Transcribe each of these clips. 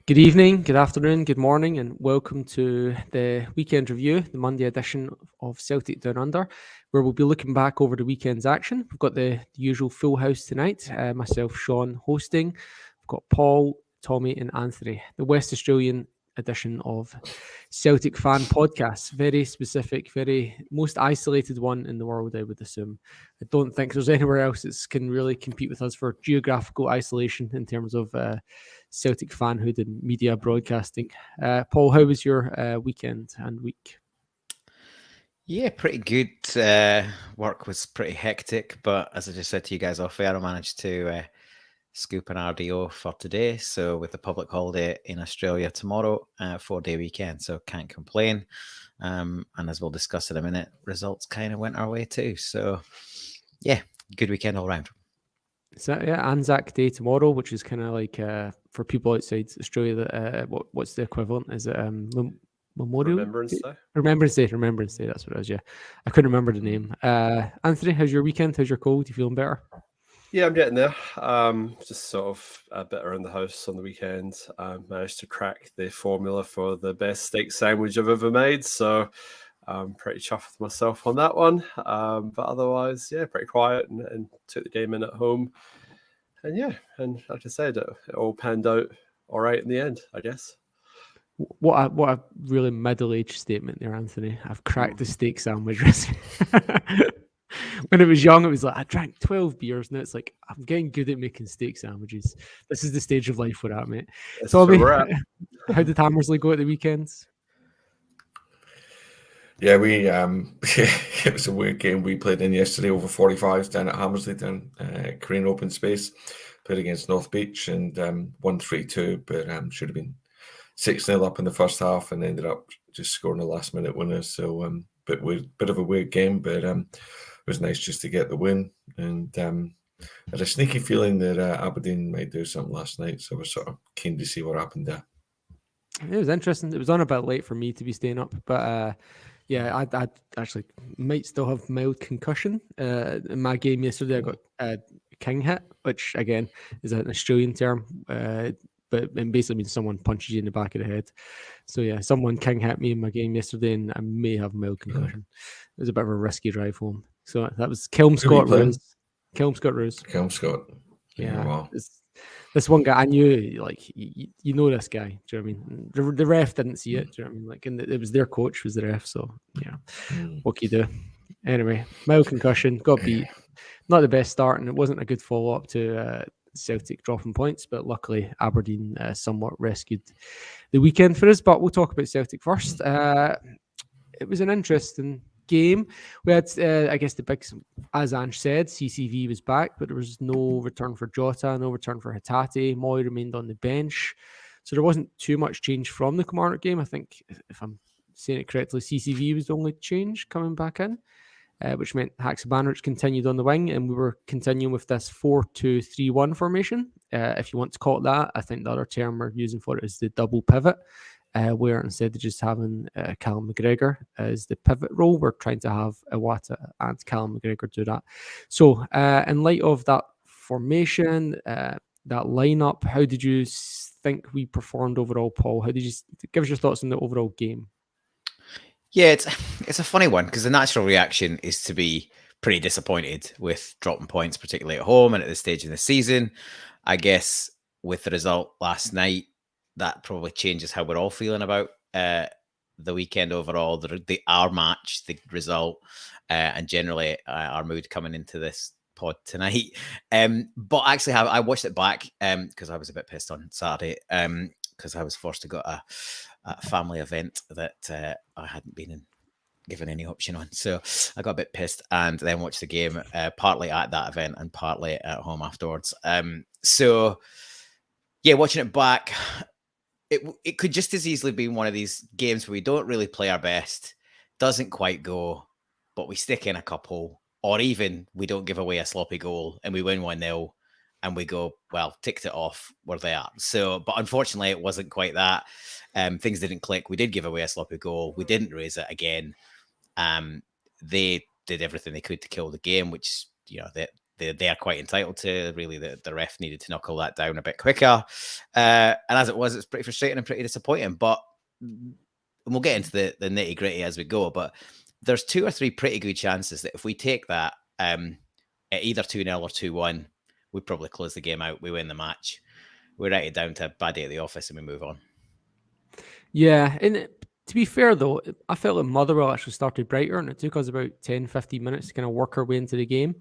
Good evening, good afternoon, good morning, and welcome to the weekend review, the Monday edition of Celtic Down Under, where we'll be looking back over the weekend's action. We've got the usual full house tonight. Myself, Sean, hosting. We've got Paul, Tommy, and Anthony. The West Australian edition of Celtic Fan Podcast. Very specific, very most isolated one in the world, I would assume. I don't think there's anywhere else that can really compete with us for geographical isolation in terms of Celtic fanhood and media broadcasting. Paul, how was your weekend and week? Yeah, pretty good. Work was pretty hectic, but as I just said to you guys off air, I managed to scoop an RDO for today. So with the public holiday in Australia tomorrow, 4-day weekend, so can't complain. And as we'll discuss in a minute, results kind of went our way too. So yeah, good weekend all round. So yeah, Anzac Day tomorrow, which is kind of like for people outside Australia. What's the equivalent? Is it Memorial Remembrance Day? Remembrance Day. That's what it is. Yeah, I couldn't remember the name. Anthony, how's your weekend? How's your cold? You feeling better? Yeah, I'm getting there. Just sort of a bit around the house on the weekend. Managed to crack the formula for the best steak sandwich I've ever made. So I'm pretty chuffed with myself on that one. But otherwise, yeah, pretty quiet and took the game in at home. And yeah, and like I said, it all panned out all right in the end, I guess. What a really middle-aged statement there, Anthony. I've cracked the steak sandwich recipe. When I was young, it was like I drank 12 beers. Now it's like I'm getting good at making steak sandwiches. This is the stage of life we're at, mate. So, how did Hammersley go at the weekends? Yeah, it was a weird game we played in yesterday over 45s down at Hammersley, down Korean Open Space. Played against North Beach and won 3-2, but should have been 6-0 up in the first half and ended up just scoring a last minute winner. So, bit of a weird game, but it was nice just to get the win. And I had a sneaky feeling that Aberdeen might do something last night, so I was sort of keen to see what happened there. It was interesting. It was on a bit late for me to be staying up, but yeah, I actually might still have mild concussion. In my game yesterday, I got king hit, which again is an Australian term, but it basically means someone punches you in the back of the head. So yeah, someone king hit me in my game yesterday, and I may have mild concussion. It was a bit of a risky drive home. So that was Calmac Rose. Calmac. Yeah. Wow. This one guy, I knew, like, you know this guy. Do you know what I mean? The ref didn't see it. Do you know what I mean? Like, and it was their coach was the ref. So, yeah, what can you do? Anyway, mild concussion, got beat. Not the best start, and it wasn't a good follow-up to Celtic dropping points, but luckily Aberdeen somewhat rescued the weekend for us. But we'll talk about Celtic first. It was an interesting game. We had, I guess, the big, as Ange said, CCV was back, but there was no return for Jota, no return for Hatate. Moy remained on the bench. So there wasn't too much change from the Kilmarnock game. I think, if I'm saying it correctly, CCV was the only change coming back in, which meant Haksabanovic continued on the wing, and we were continuing with this 4-2-3-1 formation. If you want to call it that, I think the other term we're using for it is the double pivot. Where instead of just having Callum McGregor as the pivot role, we're trying to have Iwata and Callum McGregor do that. So in light of that formation, that lineup, how did you think we performed overall, Paul? How did you give us your thoughts on the overall game? Yeah, it's a funny one because the natural reaction is to be pretty disappointed with dropping points, particularly at home and at this stage in the season. I guess with the result last night, that probably changes how we're all feeling about the weekend overall, our match, the result, and generally our mood coming into this pod tonight. But actually, I watched it back because I was a bit pissed on Saturday because I was forced to go to a family event that I hadn't been given any option on. So I got a bit pissed and then watched the game partly at that event and partly at home afterwards. So yeah, watching it back, it could just as easily be one of these games where we don't really play our best, doesn't quite go, but we stick in a couple, or even we don't give away a sloppy goal and we win 1-0 and we go, well, ticked it off, we're there. So, but unfortunately, it wasn't quite that. Things didn't click. We did give away a sloppy goal. We didn't raise it again. They did everything they could to kill the game, which, you know, they are quite entitled to. Really, the ref needed to knuckle that down a bit quicker. And as it was, it's pretty frustrating and pretty disappointing. But we'll get into the nitty gritty as we go. But there's 2 or 3 pretty good chances that if we take that at either 2-0 or 2-1, we probably close the game out. We win the match. We write it down to a bad day at the office and we move on. Yeah, and to be fair though, I felt like Motherwell actually started brighter, and it took us about 10-15 minutes to kind of work our way into the game.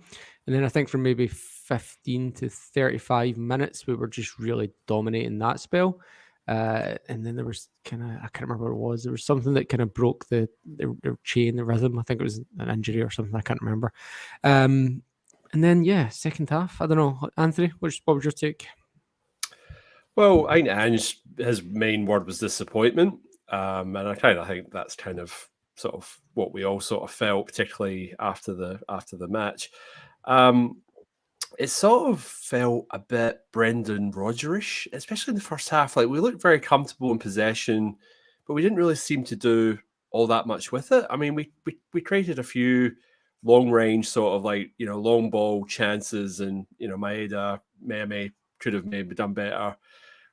And then I think from maybe 15 to 35 minutes, we were just really dominating that spell. And then there was kind of, I can't remember what it was. There was something that kind of broke their chain, the rhythm. I think it was an injury or something. I can't remember. And then, yeah, second half. I don't know. Anthony, what was your take? Well, I think Ange, his main word was disappointment. And I kind of think that's kind of sort of what we all sort of felt, particularly after the match. It sort of felt a bit Brendan Rodgerish, especially in the first half. Like, we looked very comfortable in possession, but we didn't really seem to do all that much with it. I mean, we created a few long range sort of like, long ball chances, and Maeda, Meme could have maybe done better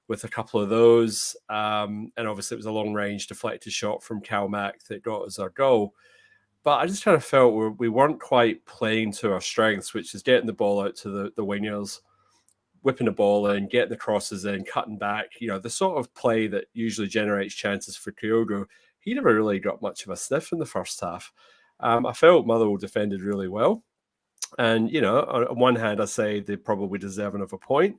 with a couple of those. And obviously it was a long range deflected shot from Calmac that got us our goal. But I just kind of felt we weren't quite playing to our strengths, which is getting the ball out to the wingers, whipping the ball in, getting the crosses in, cutting back. The sort of play that usually generates chances for Kyogo. He never really got much of a sniff in the first half. I felt Motherwell defended really well. And, on one hand, I say they probably deserve another point.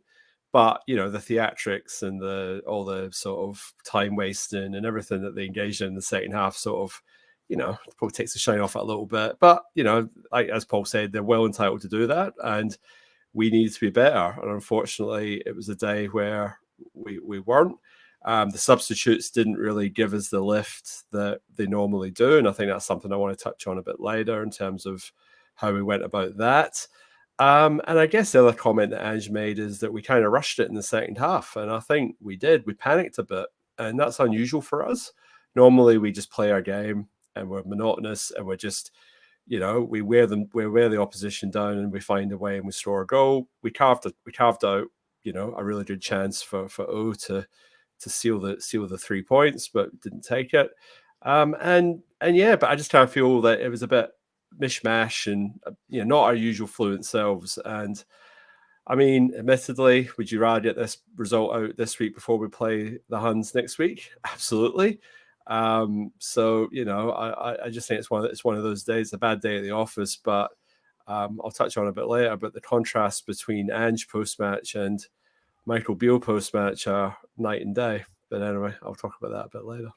But, the theatrics and all the sort of time wasting and everything that they engaged in the second half sort of, probably takes the shine off it a little bit. But, like as Paul said, they're well entitled to do that. And we needed to be better. And unfortunately, it was a day where we weren't. The substitutes didn't really give us the lift that they normally do. And I think that's something I want to touch on a bit later in terms of how we went about that. And I guess the other comment that Ange made is that we kind of rushed it in the second half. And I think we did. We panicked a bit. And that's unusual for us. Normally, we just play our game and we're monotonous and we're just, we wear the opposition down and we find a way and we score a goal. We carved out, a really good chance for O to seal the 3 points, but didn't take it. And yeah, but I just kind of feel that it was a bit mishmash and not our usual fluent selves. And I mean, admittedly, would you rather get this result out this week before we play the Huns next week? Absolutely. So I just think it's one of those days, a bad day at the office. But I'll touch on a bit later. But the contrast between Ange post match and Michael Beale post match are night and day. But anyway, I'll talk about that a bit later.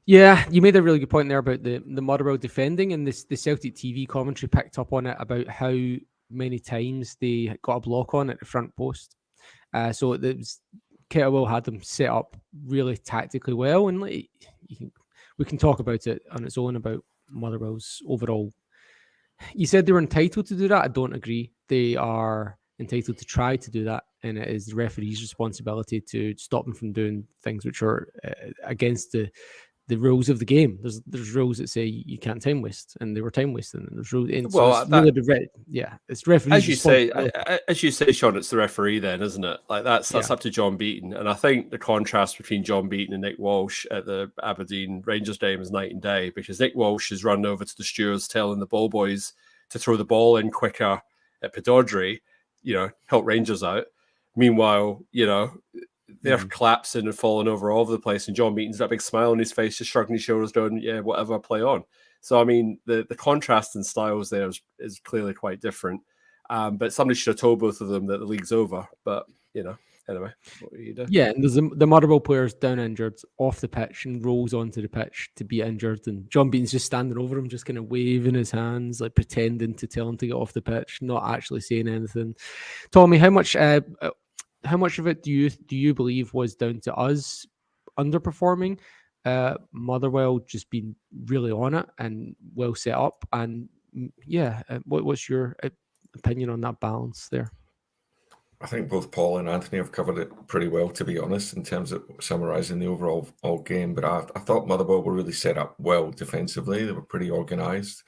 Yeah, you made a really good point there about the Motherwell defending, and the Celtic TV commentary picked up on it about how many times they got a block on at the front post. So it was Kettlewell had them set up really tactically well, and we can talk about it on its own about Motherwell's overall. You said they were entitled to do that. I don't agree. They are entitled to try to do that, and it is the referee's responsibility to stop them from doing things which are against the rules of the game. There's rules that say you can't time waste, and they were time wasting. And there's rules. And well, so it's referee's as you say, Sean. It's the referee, then, isn't it? Like that's up to John Beaton. And I think the contrast between John Beaton and Nick Walsh at the Aberdeen Rangers game is night and day, because Nick Walsh is running over to the stewards, telling the ball boys to throw the ball in quicker at Pedodri, help Rangers out. Meanwhile, they're collapsing and falling over all over the place, and John Beaton's got a big smile on his face, just shrugging his shoulders, going, "Yeah, whatever, play on." So, I mean, the contrast in styles there is clearly quite different. But somebody should have told both of them that the league's over. But anyway, what do you do? Yeah, and there's the Motherwell player's down injured off the pitch and rolls onto the pitch to be injured, and John Beaton's just standing over him, just kind of waving his hands, like pretending to tell him to get off the pitch, not actually saying anything. Tommy, how much of it do you believe was down to us underperforming, Motherwell just being really on it and well set up? And what's your opinion on that balance there? I think both Paul and Anthony have covered it pretty well, to be honest, in terms of summarising the overall game. But I thought Motherwell were really set up well defensively. They were pretty organised.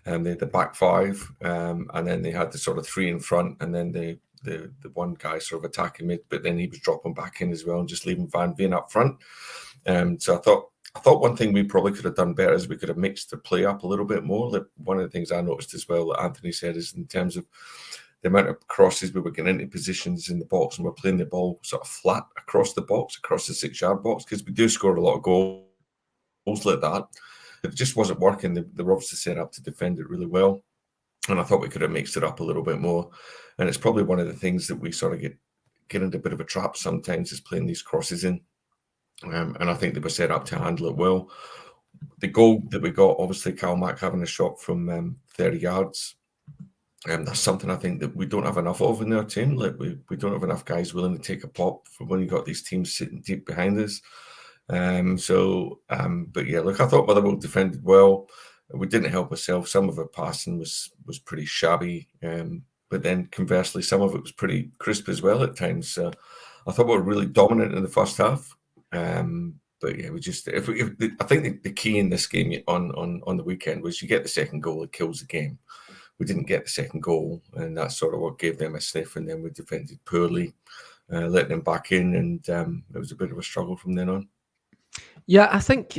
They had the back five, and then they had the sort of three in front, and then the one guy sort of attacking mid, but then he was dropping back in as well and just leaving Van Veen up front. So I thought one thing we probably could have done better is we could have mixed the play up a little bit more. Like one of the things I noticed as well that Anthony said is in terms of the amount of crosses we were getting into positions in the box, and we're playing the ball sort of flat across the box, across the 6-yard box, because we do score a lot of goals like that. It just wasn't working. They were obviously set up to defend it really well, and I thought we could have mixed it up a little bit more. And it's probably one of the things that we sort of get into a bit of a trap sometimes, is playing these crosses in. And I think they were set up to handle it well. The goal that we got, obviously, Calmac having a shot from 30 yards. That's something I think that we don't have enough of in our team. Like we don't have enough guys willing to take a pop from when you got these teams sitting deep behind us. But yeah, look, I thought Motherwell defended well. We didn't help ourselves. Some of our passing was pretty shabby. But then conversely, some of it was pretty crisp as well at times. So I thought we were really dominant in the first half. But yeah, I think the key in this game on the weekend was you get the second goal, it kills the game. We didn't get the second goal, and that's sort of what gave them a sniff. And then we defended poorly, let them back in, and it was a bit of a struggle from then on. Yeah, I think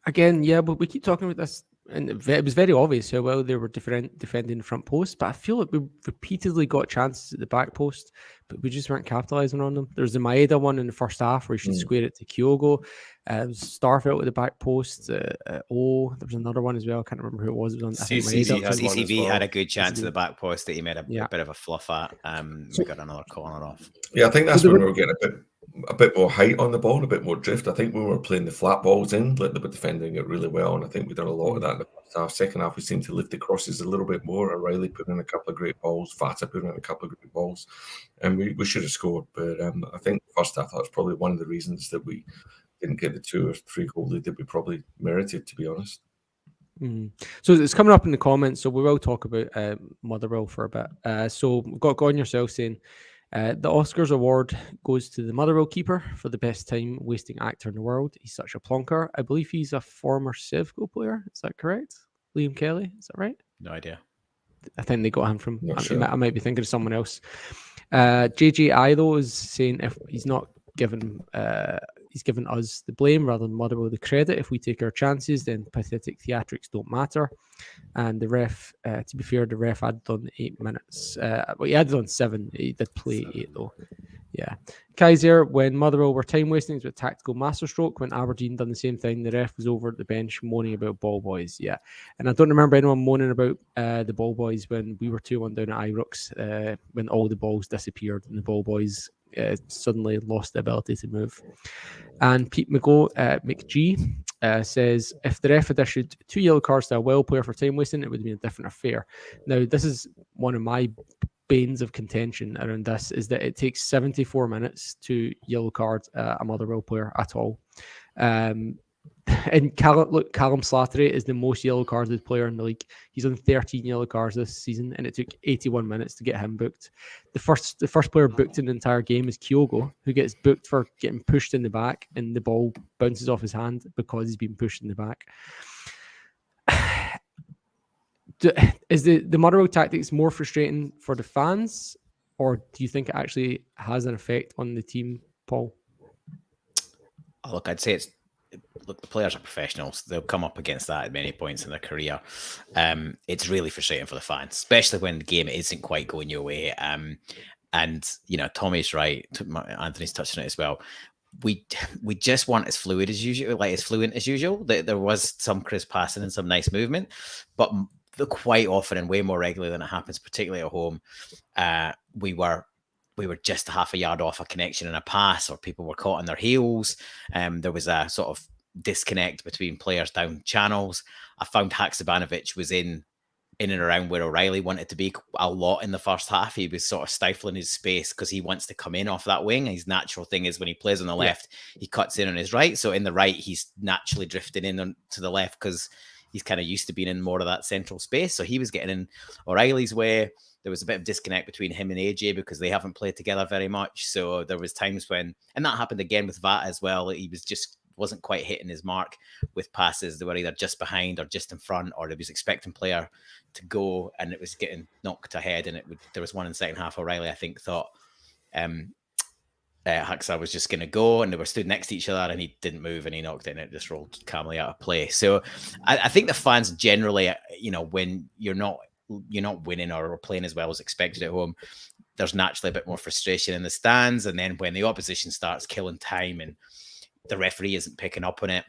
again, but we keep talking about this, and it was very obvious how well they were defending the front post. But I feel like we repeatedly got chances at the back post, but we just weren't capitalising on them. There's the Maeda one in the first half where he should square it to Kyogo. Starfelt at the back post. There was another one as well. I can't remember who it was. It was on CCV had a good chance at the back post that he made a bit of a fluff at. We got another corner off. Yeah, I think that's when we were getting a bit more height on the ball, a bit more drift. I think when we were playing the flat balls in, like they were defending it really well, and I think we've done a lot of that in the first half. Second half, we seemed to lift the crosses a little bit more. O'Reilly put in a couple of great balls, Fata put in a couple of great balls, and we should have scored. But I think the first half, that was probably one of the reasons that we didn't get the 2 or 3 goal lead that we probably merited, to be honest. So it's coming up in the comments, so we will talk about Motherwell for a bit. So we've got Gone Yourself saying, the Oscars award goes to the Motherwell keeper for the best time wasting actor in the world. He's such a plonker. I believe he's a former Sevco player. Is that correct? Liam Kelly, is that right? No idea. I think they got him from. Sure. I might be thinking of someone else. JJI though is saying if he's not given, he's given us the blame rather than Motherwell the credit. If we take our chances, then pathetic theatrics don't matter. And the ref, to be fair, the ref added on 8 minutes. Well, he added on 7. He did play 8 though. Yeah. Kaiser, when Motherwell were time wasting, it was a tactical masterstroke. When Aberdeen done the same thing, the ref was over at the bench moaning about ball boys. Yeah. And I don't remember anyone moaning about the ball boys when we were 2-1 down at Ibrox, when all the balls disappeared and the ball boys suddenly lost the ability to move. And Pete McG says, if the ref had issued 2 yellow cards to a well player for time wasting, it would have been a different affair. Now, this is one of my banes of contention around this, is that it takes 74 minutes to yellow card a Motherwell player at all. And Callum Slattery is the most yellow carded player in the league. He's on 13 yellow cards this season, and it took 81 minutes to get him booked. The first player booked in the entire game is Kyogo, who gets booked for getting pushed in the back, and the ball bounces off his hand because he's been pushed in the back. Is the Motherwell tactics more frustrating for the fans, or do you think it actually has an effect on the team, Paul? Oh, look, I'd say the players are professionals. They'll come up against that at many points in their career. It's really frustrating for the fans, especially when the game isn't quite going your way. And Tommy's right. Anthony's touched on it as well. We just want as fluid as usual, like as fluent as usual. There was some crisp passing and some nice movement, but quite often and way more regularly than it happens, particularly at home, we were just a half a yard off a connection and a pass, or people were caught on their heels. There was a sort of disconnect between players down channels. I found Haksabanovic was in and around where O'Reilly wanted to be a lot in the first half. He was sort of stifling his space because he wants to come in off that wing. His natural thing is when he plays on the left, he cuts in on his right. So in the right, he's naturally drifting in to the left because he's kind of used to being in more of that central space. So he was getting in O'Reilly's way. There was a bit of disconnect between him and AJ because they haven't played together very much. So there was times when, and that happened again with Vata as well. He wasn't quite hitting his mark with passes. They were either just behind or just in front, or he was expecting player to go and it was getting knocked ahead. And there was one in the second half. O'Reilly, I think, thought Haxa was just going to go, and they were stood next to each other, and he didn't move, and he knocked it, and it just rolled calmly out of play. So I think the fans generally, when you're not winning or playing as well as expected at home, there's naturally a bit more frustration in the stands. And then when the opposition starts killing time and the referee isn't picking up on it,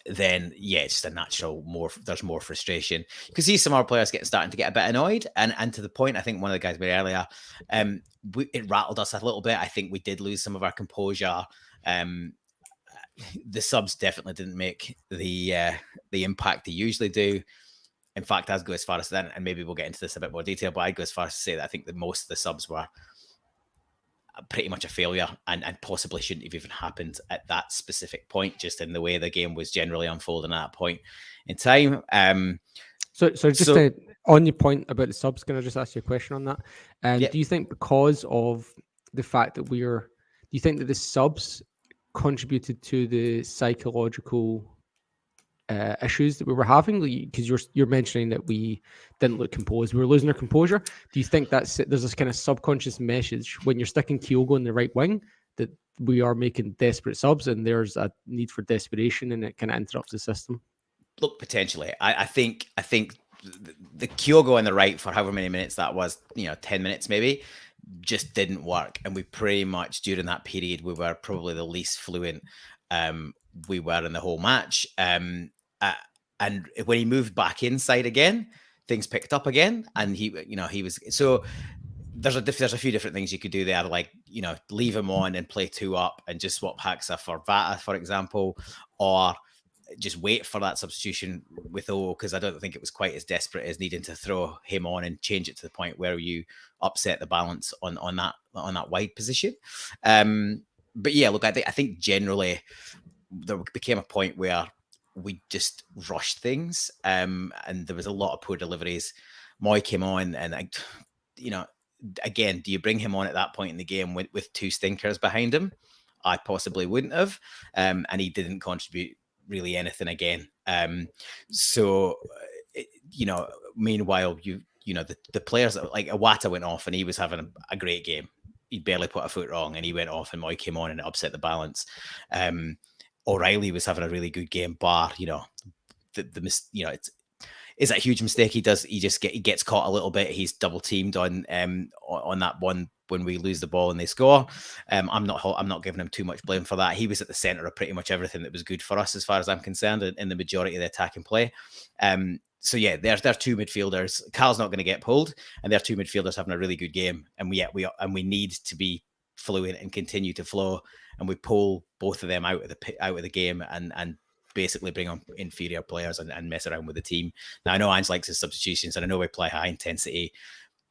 then it's just a natural there's more frustration. You can see some of our players starting to get a bit annoyed, and to the point, I think one of the guys made earlier, it rattled us a little bit. I think we did lose some of our composure. The subs definitely didn't make the impact they usually do. In fact, I'd go as far as that, and maybe we'll get into this a bit more detail, but I'd go as far as to say that I think that most of the subs were pretty much a failure and possibly shouldn't have even happened at that specific point, just in the way the game was generally unfolding at that point in time. On your point about the subs, can I just ask you a question on that? Do you think because of the fact that do you think that the subs contributed to the psychological issues that we were having? Because you're mentioning that we didn't look composed, we were losing our composure. Do you think there's this kind of subconscious message when you're sticking Kyogo in the right wing that we are making desperate subs and there's a need for desperation and it kind of interrupts the system? Look, potentially. I think the Kyogo on the right for however many minutes that was, 10 minutes maybe, just didn't work. And we pretty much, during that period, we were probably the least fluent we were in the whole match. And when he moved back inside again, things picked up again. And he was, so there's a few different things you could do there, like, leave him on and play 2 up and just swap Haxa for Vata, for example, or just wait for that substitution with O, because I don't think it was quite as desperate as needing to throw him on and change it to the point where you upset the balance on that wide position. But yeah, look, I think generally there became a point where we just rushed things, and there was a lot of poor deliveries. Moy came on, and again, do you bring him on at that point in the game with 2 stinkers behind him? I possibly wouldn't have, and he didn't contribute really anything again. Meanwhile, the players that, like Iwata went off and he was having a great game. He barely put a foot wrong, and he went off, and Moy came on and it upset the balance. O'Reilly was having a really good game, bar, it's a huge mistake he does. He gets caught a little bit. He's double teamed on that one when we lose the ball and they score. I'm not giving him too much blame for that. He was at the center of pretty much everything that was good for us, as far as I'm concerned, in the majority of the attacking play. So yeah, they're 2 midfielders. Carl's not going to get pulled, and they're 2 midfielders having a really good game. And we need to be fluent and continue to flow. And we pull both of them out of the game and basically bring on inferior players and mess around with the team. Now, I know Ange likes his substitutions, and I know we play high intensity,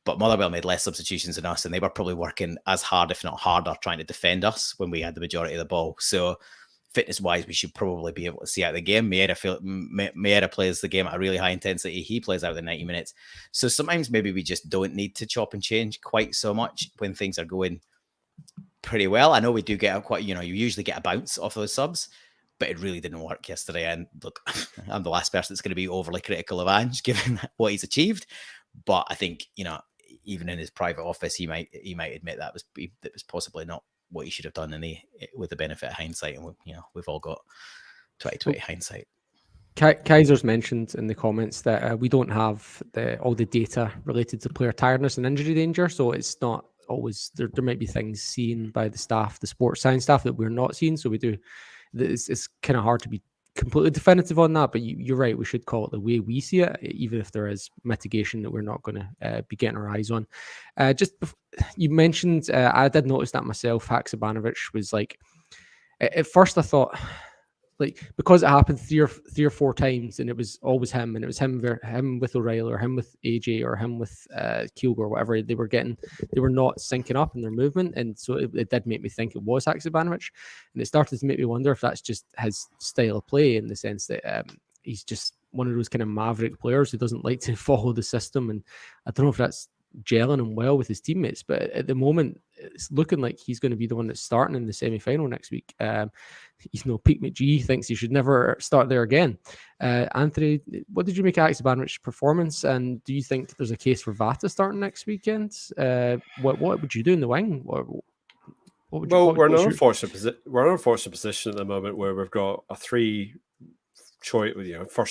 but Motherwell made less substitutions than us, and they were probably working as hard, if not harder, trying to defend us when we had the majority of the ball. So fitness-wise, we should probably be able to see out the game. Maeda plays the game at a really high intensity. He plays out the 90 minutes. So sometimes maybe we just don't need to chop and change quite so much when things are going pretty well. I know we do get you usually get a bounce off those subs, but it really didn't work yesterday. And look, I'm the last person that's going to be overly critical of Ange, given what he's achieved. But I think, even in his private office, he might admit that was possibly not what he should have done with the benefit of hindsight. And we've all got 2020 hindsight. Kaiser's mentioned in the comments that we don't have all the data related to player tiredness and injury danger, so it's not always there might be things seen by the staff, the sports science staff, that we're not seeing. So we do. It's kind of hard to be completely definitive on that, but you're right. We should call it the way we see it, even if there is mitigation that we're not going to be getting our eyes on. You mentioned, I did notice that myself. Haksabanovic was like, at first I thought, like, because it happened three or four times, and it was always him, and it was him with O'Reilly, or him with AJ, or him with Kyogo, or whatever. They were not syncing up in their movement, and so it did make me think it was Haksabanovic, and it started to make me wonder if that's just his style of play, in the sense that he's just one of those kind of maverick players who doesn't like to follow the system. And I don't know if that's gelling him well with his teammates, but at the moment it's looking like he's going to be the one that's starting in the semi-final next week. Pete McGee thinks he should never start there again. Anthony, what did you make of Haksabanović's performance, and do you think there's a case for Vata starting next weekend? What would you do in the wing? We're in an unfortunate position at the moment where we've got a first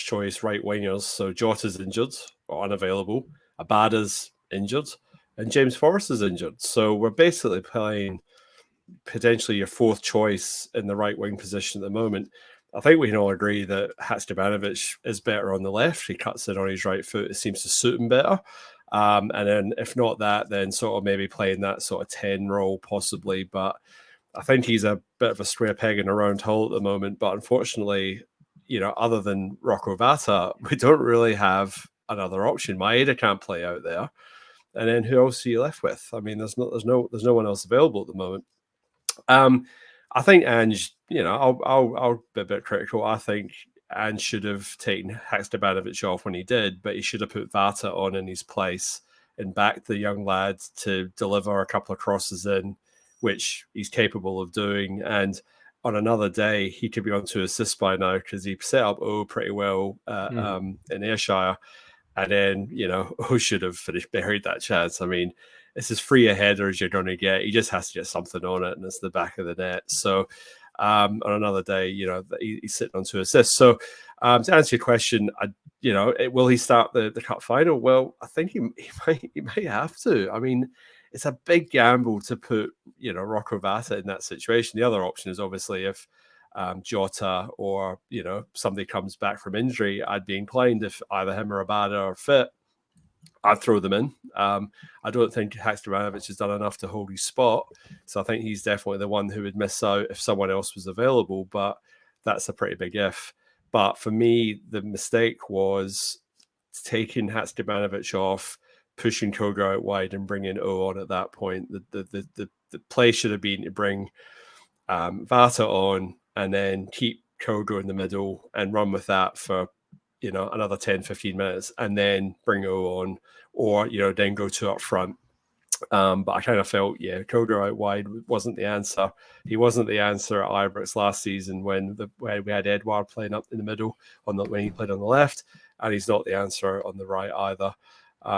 choice right wingers. So Jota's injured or unavailable, Abada's injured, and James Forrest is injured. So we're basically playing potentially your fourth choice in the right wing position at the moment. I think we can all agree that Haksabanović is better on the left. He cuts in on his right foot. It seems to suit him better. And then if not that, then sort of maybe playing that sort of 10 role possibly. But I think he's a bit of a square peg in a round hole at the moment. But unfortunately, other than Rocco Vata, we don't really have another option. Maeda can't play out there. And then who else are you left with? I mean, there's no one else available at the moment. I think Ange, I'll be a bit critical. I think Ange should have taken Haksabanović off when he did, but he should have put Vata on in his place and backed the young lad to deliver a couple of crosses in, which he's capable of doing. And on another day, he could be on 2 assists by now because he set up pretty well in Ayrshire. And then, who should have buried that chance? I mean, it's as free a header as you're going to get. He just has to get something on it, and it's the back of the net. So on another day, he's sitting on 2 assists. So to answer your question, will he start the cup final? Well, I think he might have to. I mean, it's a big gamble to put, Rocco Vata in that situation. The other option is obviously if Jota or, somebody comes back from injury, I'd be inclined, if either him or Abada are fit, I'd throw them in. I don't think Haksabanović has done enough to hold his spot. So I think he's definitely the one who would miss out if someone else was available. But that's a pretty big if. But for me, the mistake was taking Haksabanović off, pushing Koga out wide and bringing O on at that point. The play should have been to bring Vata on and then keep Koga in the middle and run with that for another 10, 15 minutes and then bring O on, or, then go 2 up front. But I kind of felt, Koga out wide wasn't the answer. He wasn't the answer at Ibrox last season when we had Edouard playing up in the middle when he played on the left, and he's not the answer on the right either.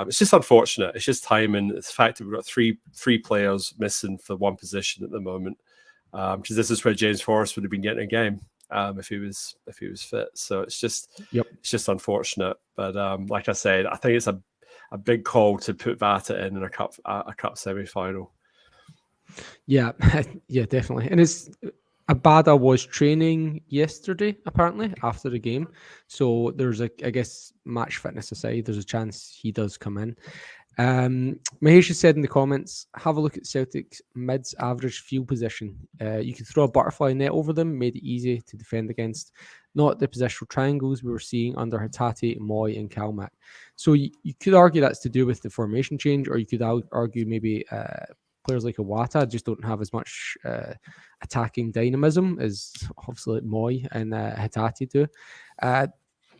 It's just unfortunate. It's just timing. It's the fact that we've got three players missing for one position at the moment, because this is where James Forrest would have been getting a game if he was fit. So it's just unfortunate. But like I said, I think it's a big call to put Vata in a cup semi-final. Yeah, yeah, definitely. And Abada was training yesterday, apparently, after the game. So there's I guess, match fitness aside, there's a chance he does come in. Mahesh has said in the comments, have a look at Celtic's mids average field position. You could throw a butterfly net over them, made it easy to defend against. Not the positional triangles we were seeing under Hatate, Moy and Calmac. So you could argue that's to do with the formation change, or you could argue maybe players like Iwata just don't have as much attacking dynamism as obviously like Moy and Hatate do.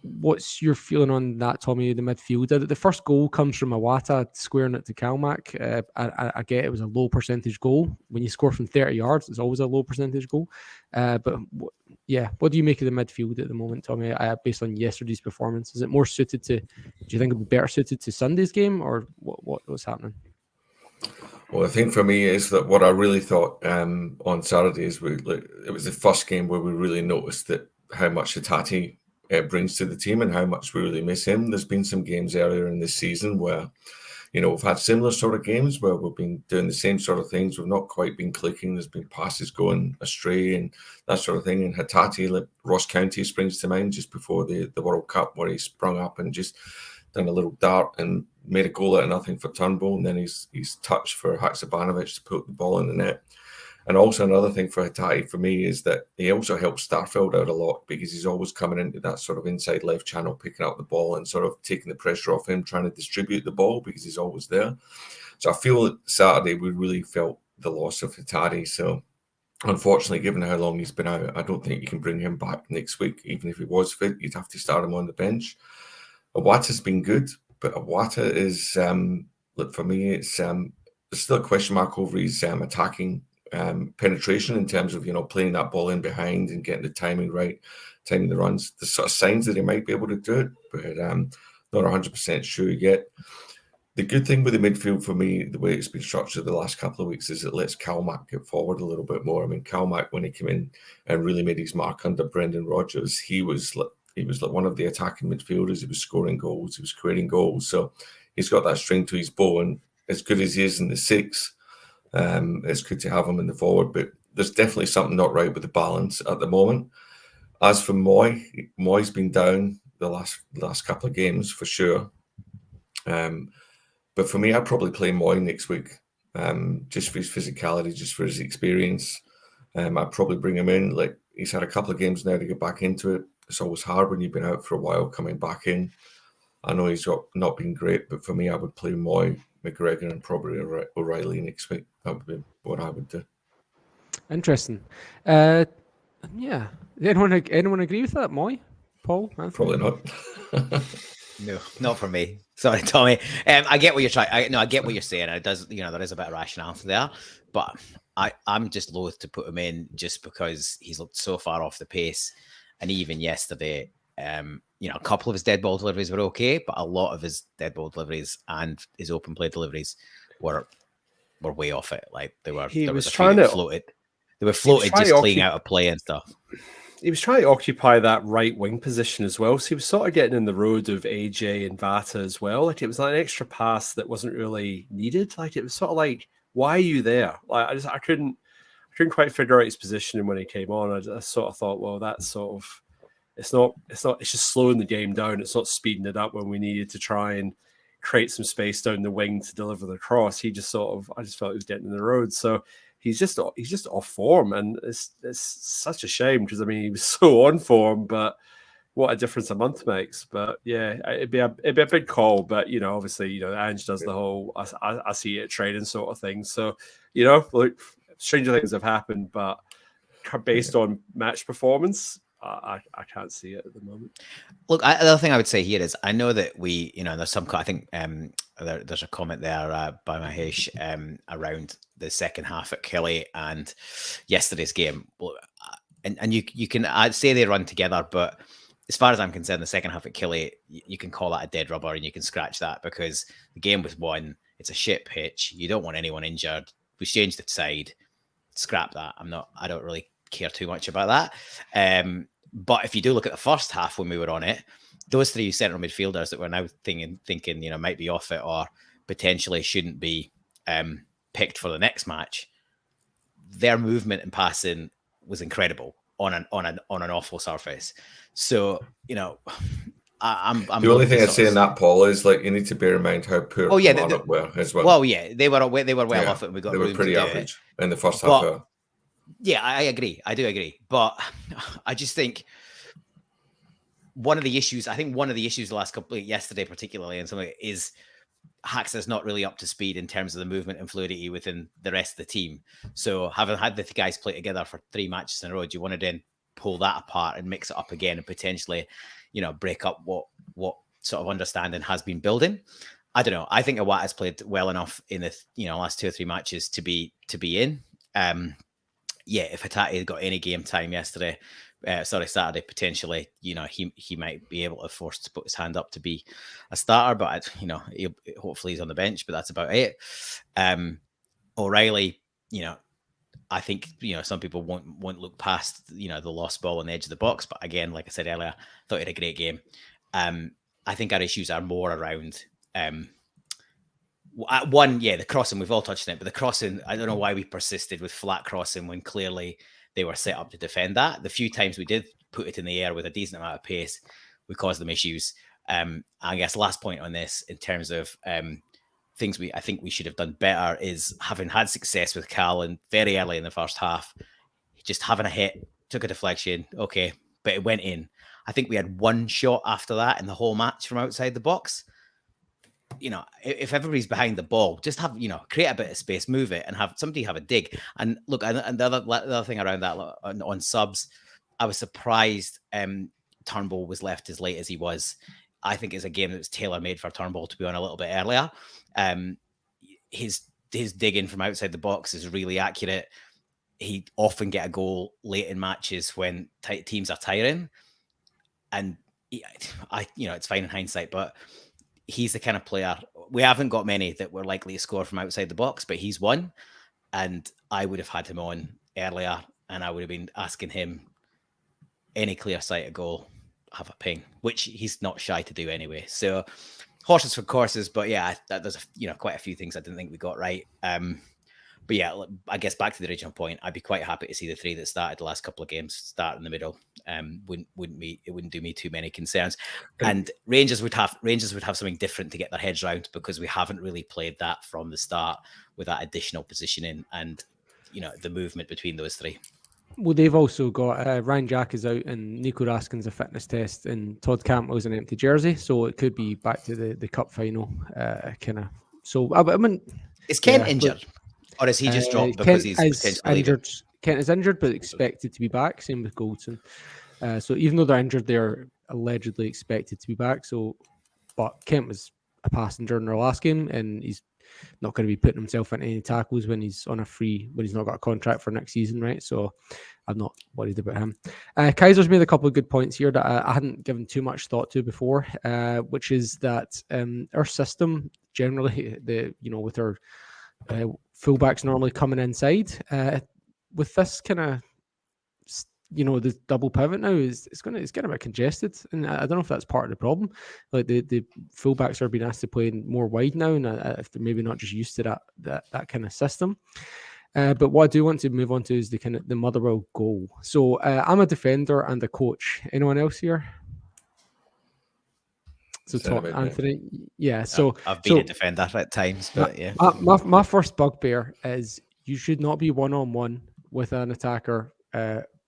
What's your feeling on that, Tommy, the midfield? The first goal comes from Iwata squaring it to Calmac. I get it was a low percentage goal. When you score from 30 yards, it's always a low percentage goal. But what do you make of the midfield at the moment, Tommy, based on yesterday's performance? Is it more suited to, do you think it would be better suited to Sunday's game, or what's happening? Well, I think for me is that what I really thought on Saturday is it was the first game where we really noticed that how much Hatate brings to the team and how much we really miss him. There's been some games earlier in this season where, we've had similar sort of games where we've been doing the same sort of things. We've not quite been clicking. There's been passes going astray and that sort of thing. And Hatate, like Ross County springs to mind just before the World Cup, where he sprung up and just done a little dart and made a goal out of nothing for Turnbull. And then he's touched for Haksabanović to put the ball in the net. And also another thing for Hatate for me is that he also helps Starfelt out a lot, because he's always coming into that sort of inside left channel, picking up the ball and sort of taking the pressure off him, trying to distribute the ball because he's always there. So I feel that Saturday we really felt the loss of Hatate. So unfortunately, given how long he's been out, I don't think you can bring him back next week. Even if he was fit, you'd have to start him on the bench. Iwata's been good, but Iwata is, look, for me, it's there's still a question mark over his attacking penetration in terms of, playing that ball in behind and getting the timing right, timing the runs. There's sort of signs that he might be able to do it, but not 100% sure yet. The good thing with the midfield for me, the way it's been structured the last couple of weeks, is it lets Calmac get forward a little bit more. I mean, Calmac, when he came in and really made his mark under Brendan Rodgers, he was like one of the attacking midfielders. He was scoring goals, he was creating goals. So he's got that string to his bow, and as good as he is in the six, it's good to have him in the forward. But there's definitely something not right with the balance at the moment. As for Moy's been down the last couple of games for sure. But for me, I'd probably play Moy next week, just for his physicality, just for his experience. I'd probably bring him in. Like, he's had a couple of games now to get back into it. It's always hard when you've been out for a while coming back in. I know he's not been great, but for me, I would play Moy, McGregor, and probably O'Reilly next week. That would be what I would do. Interesting. Yeah. Anyone agree with that, Moy? Paul? Anthony? Probably not. No, not for me. Sorry, Tommy. I get what you're trying. I get what you're saying. It does, there is a bit of rationale there, but I'm just loath to put him in just because he's looked so far off the pace. And even yesterday, a couple of his dead ball deliveries were okay, but a lot of his dead ball deliveries and his open play deliveries were way off it. Like they were floated. They were floated just playing out of play and stuff. He was trying to occupy that right wing position as well. So he was sort of getting in the road of AJ and Vata as well. Like, it was like an extra pass that wasn't really needed. Like, it was sort of like, why are you there? Like, I couldn't quite figure out his positioning when he came on. I sort of thought, well, that's sort of, it's just slowing the game down. It's not speeding it up when we needed to try and create some space down the wing to deliver the cross. I just felt he was getting in the road. So he's just off form, and it's such a shame because, I mean, he was so on form, but what a difference a month makes. But yeah, it'd be a big call. But obviously, Ange does the whole I see it training sort of thing. So look, stranger things have happened, but based on match performance, I can't see it at the moment. Look, the other thing I would say here is, I know that we, there's some, I think there's a comment there by Mahesh around the second half at Kelly and yesterday's game. And you can, I'd say they run together, but as far as I'm concerned, the second half at Kelly, you can call that a dead rubber and you can scratch that because the game was won. It's a shit pitch. You don't want anyone injured. We changed the side. Scrap that. I don't really care too much about that. But if you do look at the first half when we were on it, those three central midfielders that we're now thinking, might be off it or potentially shouldn't be picked for the next match, their movement and passing was incredible on an awful surface. So, I'm the only thing I'd say in that, Paul, is like you need to bear in mind how poor Calmac were as well. Well, yeah, they were well off it. And they were pretty average in the first half. Yeah, I agree. I do agree. But I just think one of the issues the last couple, yesterday particularly, and something is Haxa's not really up to speed in terms of the movement and fluidity within the rest of the team. So having had the guys play together for 3 matches in a row, do you want to then pull that apart and mix it up again and potentially, break up what sort of understanding has been building? I don't know. I think Iwata has played well enough in the last 2 or 3 matches to be in. If Hatate had got any game time Saturday, potentially, he might be able to force to put his hand up to be a starter, but hopefully he's on the bench, but that's about it. O'Reilly, I think, some people won't look past, the lost ball on the edge of the box, but again, like I said earlier, I thought he had a great game. I think our issues are more around, the crossing, we've all touched on it, but the crossing, I don't know why we persisted with flat crossing when clearly they were set up to defend that. The few times we did put it in the air with a decent amount of pace, we caused them issues. I guess last point on this, in terms of things I think we should have done better, is having had success with Cal and very early in the first half, just having a hit, took a deflection, okay, but it went in. I think we had 1 shot after that in the whole match from outside the box. if everybody's behind the ball, just have, create a bit of space, move it, and have somebody have a dig. And look, and the other thing around that on subs, I was surprised Turnbull was left as late as he was. I think it's a game that was tailor-made for Turnbull to be on a little bit earlier. His digging from outside the box is really accurate. He often get a goal late in matches when teams are tiring, and it's fine in hindsight, but he's the kind of player, we haven't got many that were likely to score from outside the box, but he's one, and I would have had him on earlier, and I would have been asking him any clear sight of goal, have a ping, which he's not shy to do anyway. So horses for courses, but yeah, there's quite a few things I didn't think we got right. But yeah, I guess back to the original point, I'd be quite happy to see the three that started the last couple of games start in the middle. It wouldn't do me too many concerns. And Rangers would have something different to get their heads around, because we haven't really played that from the start with that additional positioning and the movement between those three. Well, they've also got Ryan Jack is out and Nico Raskin's a fitness test and Todd Campbell's an empty jersey, so it could be back to the cup final kind of. So I mean, is Kent injured? Or is he just dropped because he's potentially injured? Kent is injured, but expected to be back. Same with Goldson. So even though they're injured, they're allegedly expected to be back. But Kent was a passenger in their last game, and he's not going to be putting himself into any tackles when he's on when he's not got a contract for next season, right? So I'm not worried about him. Kaiser's made a couple of good points here that I hadn't given too much thought to before, which is that our system generally, with our fullbacks normally coming inside, with this kind of the double pivot now it's getting a bit congested, and I don't know if that's part of the problem. Like the fullbacks are being asked to play more wide now, and if they're maybe not just used to that kind of system. But what I do want to move on to is the Motherwell goal. So I'm a defender and a coach. Anyone else here? So Tom, Anthony, yeah. So I've been a defender at times, but yeah. My first bugbear is you should not be one-on-one with an attacker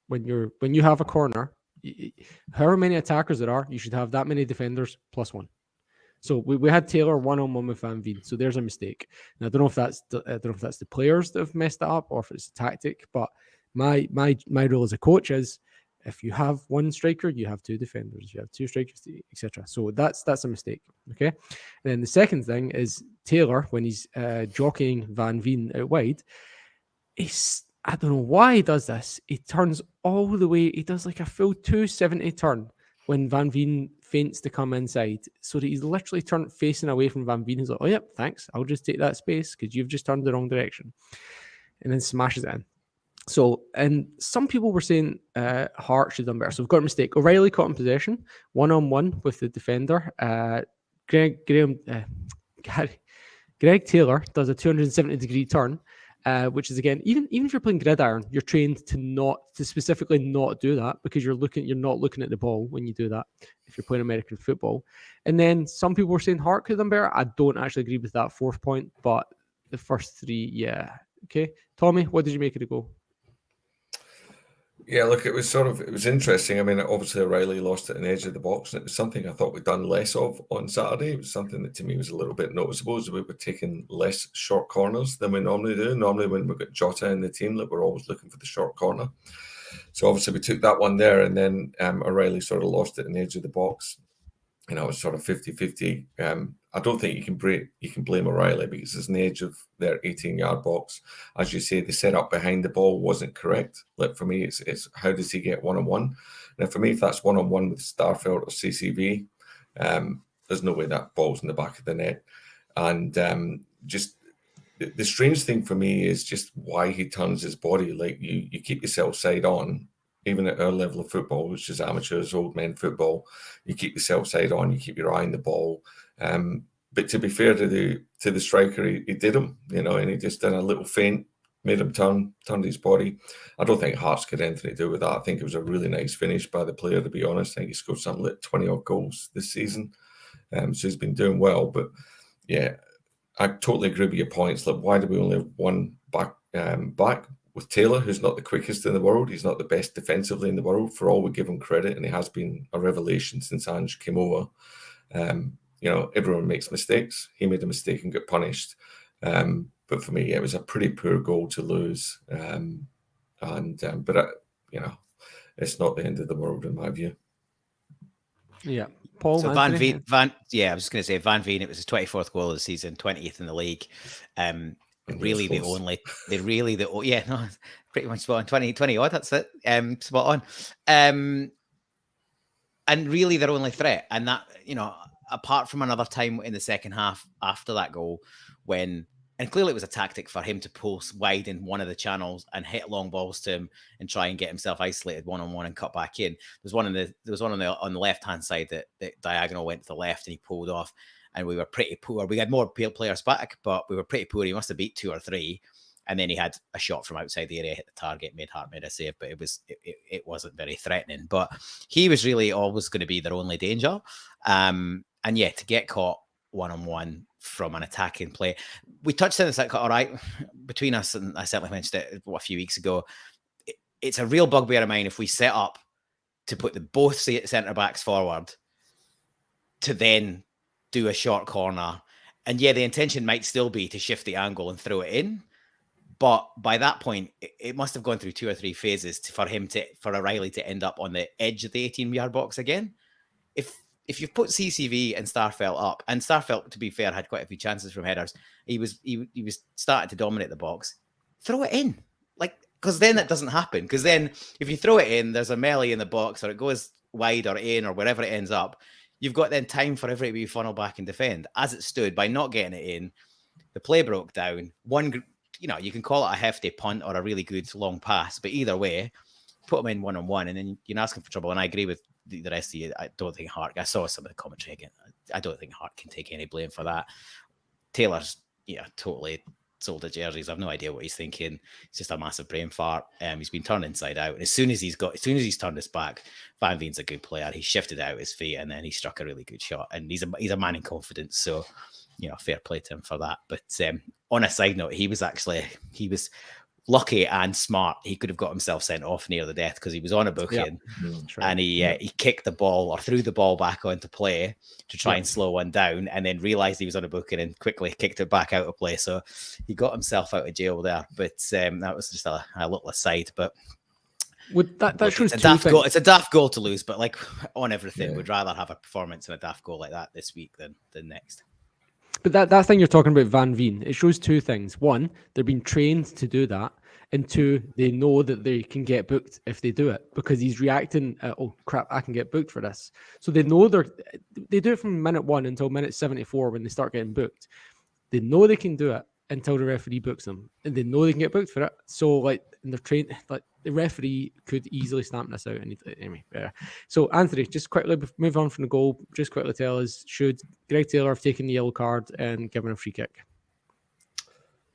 when you have a corner. However many attackers there are, you should have that many defenders plus one. So we had Taylor one-on-one with Van Veen, so there's a mistake. And I don't know if that's the players that have messed it up or if it's a tactic. But my role as a coach is, if you have one striker, you have two defenders. You have two strikers, etc. So that's a mistake. Okay. And then the second thing is Taylor, when he's jockeying Van Veen out wide, I don't know why he does this. He turns all the way. He does like a full 270 turn when Van Veen feints to come inside, so that he's literally turned facing away from Van Veen. He's like, "Oh yep, thanks. I'll just take that space because you've just turned the wrong direction," and then smashes it in. So, and some people were saying Hart should have done better. So we've got a mistake. O'Reilly caught in possession, one-on-one with the defender. Greg Taylor does a 270-degree turn, which is, again, even if you're playing gridiron, you're trained to specifically not do that, because you're not looking at the ball when you do that if you're playing American football. And then some people were saying Hart could have done better. I don't actually agree with that fourth point, but the first three, yeah. Okay. Tommy, what did you make of the goal? Yeah, look, it was interesting. I mean, obviously O'Reilly lost it in the edge of the box, and it was something I thought we'd done less of on Saturday. It was something that to me was a little bit noticeable, is we were taking less short corners than we normally do. Normally when we've got Jota in the team, that we're always looking for the short corner. So obviously we took that one there, and then O'Reilly sort of lost it in the edge of the box. It was sort of 50-50. I don't think you can blame O'Reilly, because it's in the edge of their 18-yard box. As you say, the setup behind the ball wasn't correct. Like, for me, it's how does he get one-on-one? Now, for me, if that's one-on-one with Starfelt or CCV, there's no way that ball's in the back of the net. And just the strange thing for me is just why he turns his body. Like, you keep yourself side on. Even at our level of football, which is amateurs, old men football, you keep yourself side on, you keep your eye on the ball. But to be fair to the striker, he did him, and he just did a little feint, made him turned his body. I don't think Hart's got anything to do with that. I think it was a really nice finish by the player, to be honest. I think he scored something like 20-odd goals this season. So he's been doing well. But yeah, I totally agree with your points. Like, why do we only have one back with Taylor, who's not the quickest in the world? He's not the best defensively in the world, for all we give him credit, and he has been a revelation since Ange came over. everyone makes mistakes. He made a mistake and got punished. But for me, it was a pretty poor goal to lose. But it's not the end of the world in my view. Yeah. Paul, so Anthony? I was just going to say Van Veen, it was his 24th goal of the season, 20th in the league. Really the only, pretty much spot on, 20 odd, that's it, spot on. And really their only threat. And that, apart from another time in the second half after that goal, and clearly it was a tactic for him to post wide in one of the channels and hit long balls to him and try and get himself isolated one-on-one and cut back in. There was one on the left-hand side that diagonal went to the left and he pulled off, and we were pretty poor. We had more players back, but we were pretty poor. He must have beat 2 or 3. And then he had a shot from outside the area, hit the target, Hart made a save, but it wasn't very threatening. But he was really always going to be their only danger. And yeah, to get caught one-on-one from an attacking play. We touched on this, all right, between us, and I certainly mentioned it a few weeks ago. It's a real bugbear of mine if we set up to put both centre-backs forward to then do a short corner. And yeah, the intention might still be to shift the angle and throw it in. But by that point, it must have gone through 2 or 3 phases for O'Reilly to end up on the edge of the 18-yard box again. If you've put CCV and Starfelt up, and Starfelt, to be fair, had quite a few chances from headers, he was starting to dominate the box. Throw it in, because then that doesn't happen. Because then if you throw it in, there's a melee in the box, or it goes wide or in, or wherever it ends up. You've got then time for everybody to funnel back and defend. As it stood, by not getting it in, the play broke down. You can call it a hefty punt or a really good long pass, but either way, put them in one-on-one, and then you're asking for trouble. And I agree with the rest of you. I don't think Hart, I saw some of the commentary again. I don't think Hart can take any blame for that. Taylor's, totally sold the jerseys. I've no idea what he's thinking. It's just a massive brain fart. He's been turned inside out. And as soon as he's turned his back, Van Veen's a good player. He shifted out his feet and then he struck a really good shot. And he's a man in confidence. So, fair play to him for that. But on a side note, he was lucky and smart. He could have got himself sent off near the death because he was on a booking, and he kicked the ball or threw the ball back onto play to try and slow one down, and then realized he was on a booking and quickly kicked it back out of play. So he got himself out of jail there. But that was just a little aside. But that shows it's a daft goal. It's a daft goal to lose, but on everything, we'd rather have a performance in a daft goal like that this week than next. But that thing you're talking about, Van Veen, it shows 2 things. 1, they're being trained to do that. And 2, they know that they can get booked if they do it, because he's reacting, oh crap, I can get booked for this. So they know they do it from minute 1 until minute 74 when they start getting booked. They know they can do it until the referee books them, and they know they can get booked for it. So and they're trained, the referee could easily stamp this out. Anyway, so Anthony, just quickly move on from the goal. Just quickly tell us, should Greg Taylor have taken the yellow card and given a free kick?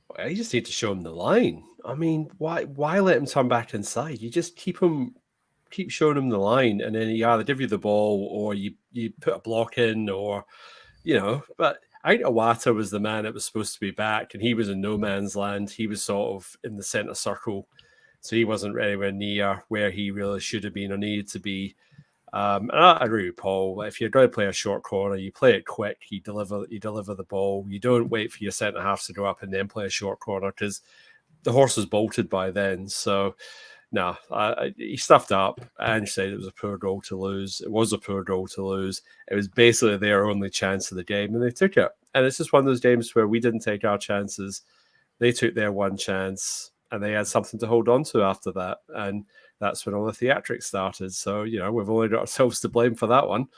Well, you just need to show him the line. I mean, why let him turn back inside? You just keep showing him the line, and then he either give you the ball or you put a block in, or But I think Iwata was the man that was supposed to be back, and he was in no man's land. He was sort of in the centre circle, so he wasn't anywhere near where he really should have been or needed to be. And I agree with Paul. If you're going to play a short corner, you play it quick. You deliver the ball. You don't wait for your centre half to go up and then play a short corner, because the horse was bolted by then. So, no, he stuffed up and said it was a poor goal to lose. It was a poor goal to lose. It was basically their only chance of the game, and they took it. And it's just one of those games where we didn't take our chances. They took their one chance, and they had something to hold on to after that. And that's when all the theatrics started. So, we've only got ourselves to blame for that one.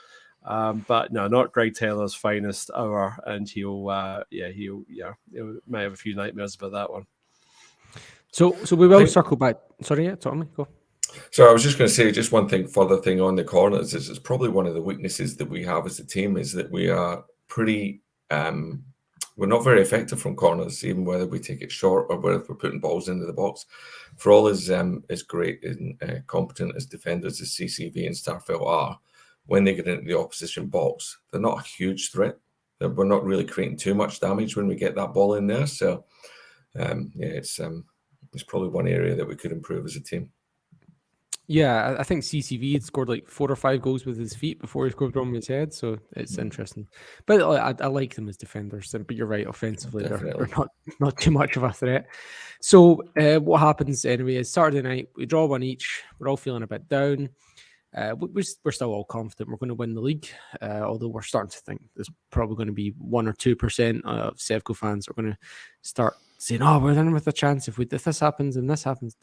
But no, not Greg Taylor's finest hour. And he'll may have a few nightmares about that one. So we will circle back. Sorry, yeah, Tommy, go. So I was just going to say just one further thing on the corners is it's probably one of the weaknesses that we have as a team is that we are pretty, we're not very effective from corners, even whether we take it short or whether we're putting balls into the box. For all as great and competent as defenders as CCV and Starfelt are, when they get into the opposition box, they're not a huge threat. We're not really creating too much damage when we get that ball in there. So, it's probably one area that we could improve as a team. Yeah, I think CCV had scored like 4 or 5 goals with his feet before he scored one with his head, so it's interesting. But I like them as defenders. But you're right, offensively they're not too much of a threat. So what happens anyway is Saturday night we draw one each. We're all feeling a bit down. We're still all confident we're going to win the league, although we're starting to think there's probably going to be 1 or 2% of Sevco fans that are going to start saying, "Oh, we're in with a chance if this happens and this happens."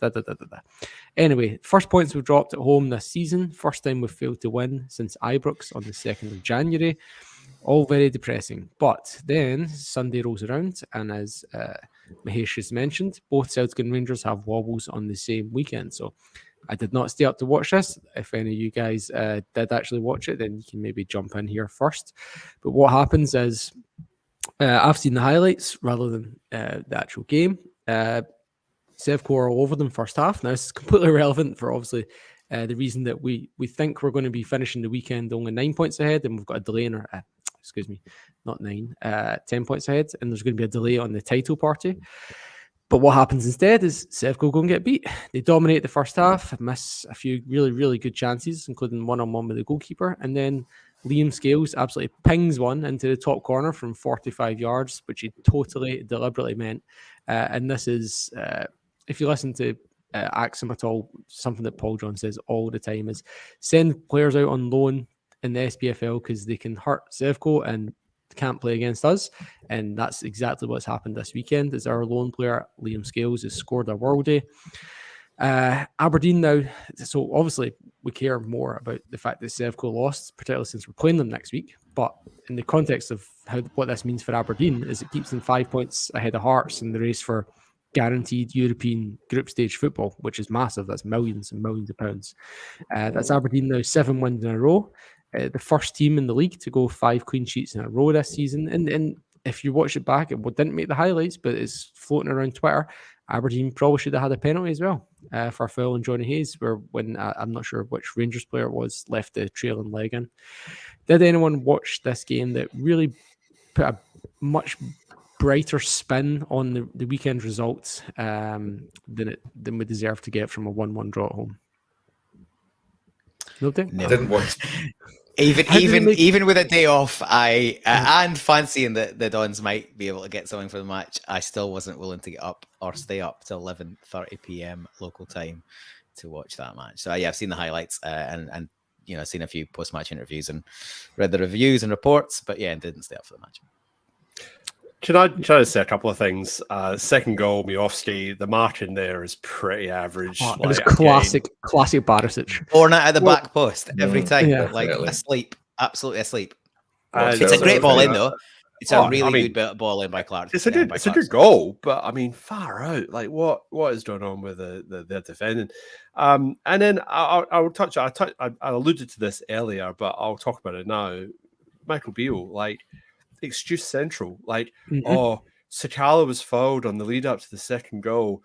Anyway, first points we've dropped at home this season. First time we've failed to win since Ibrox on the 2nd of January. All very depressing. But then Sunday rolls around, and as Mahesh has mentioned, both Celtic and Rangers have wobbles on the same weekend. So I did not stay up to watch this. If any of you guys did actually watch it, then you can maybe jump in here first. But what happens is I've seen the highlights rather than the actual game. Sevco are all over them first half. Now, this is completely irrelevant for obviously the reason that we think we're going to be finishing the weekend only 9 points ahead, and we've got a delay in our, not 9, 10 points ahead, and there's going to be a delay on the title party. But what happens instead is Sevco go and get beat. They dominate the first half, miss a few really, really good chances, including one-on-one with the goalkeeper, and then Liam Scales absolutely pings one into the top corner from 45 yards, which he totally deliberately meant. And this is, if you listen to Axum at all, something that Paul John says all the time is send players out on loan in the SPFL because they can hurt Sevco and can't play against us. And that's exactly what's happened this weekend. Is our lone player, Liam Scales, has scored a worldie. Aberdeen now, so obviously we care more about the fact that Sevco lost, particularly since we're playing them next week. But in the context of what this means for Aberdeen is it keeps them 5 points ahead of Hearts in the race for guaranteed European group stage football, which is massive. That's millions and millions of pounds. That's Aberdeen now 7 wins in a row. The first team in the league to go 5 clean sheets in a row this season. And if you watch it back, it didn't make the highlights, but it's floating around Twitter. Aberdeen probably should have had a penalty as well for Phil and Johnny Hayes, where when I'm not sure which Rangers player it was, left the trailing leg in. Did anyone watch this game that really put a much brighter spin on the weekend results than we deserve to get from a 1-1 draw at home? Nobody? I didn't watch. Even with a day off, and fancying that the Dons might be able to get something for the match, I still wasn't willing to get up or stay up till 11:30 p.m. local time to watch that match. So yeah, I've seen the highlights and seen a few post-match interviews and read the reviews and reports, but yeah, didn't stay up for the match. Can I just say a couple of things? Second goal, Miovski, the marking there is pretty average. It was classic Barisic. Born out of the back post every time, asleep, absolutely asleep. It's a great ball in, though. It's a really good ball in by Clark. It's a good goal, but I mean, far out. Like what is going on with the defending? And then I'll touch. I alluded to this earlier, but I'll talk about it now. Michael Beale, like. Excuse central, like Sakala was fouled on the lead up to the second goal.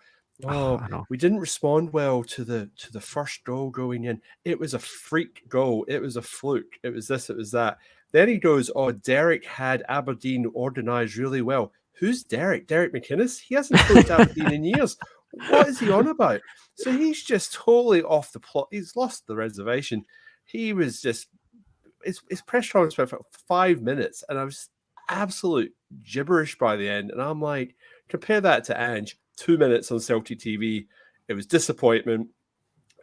We didn't respond well to the first goal going in. It was a freak goal. It was a fluke. It was this. It was that. Then he goes, Derek had Aberdeen organised really well. Who's Derek? Derek McInnes? He hasn't coached Aberdeen in years. What is he on about? So he's just totally off the plot. He's lost the reservation. He was just his press conference for 5 minutes, and I was absolute gibberish by the end. And I'm like, compare that to Ange, 2 minutes on Celtic TV. It was disappointment.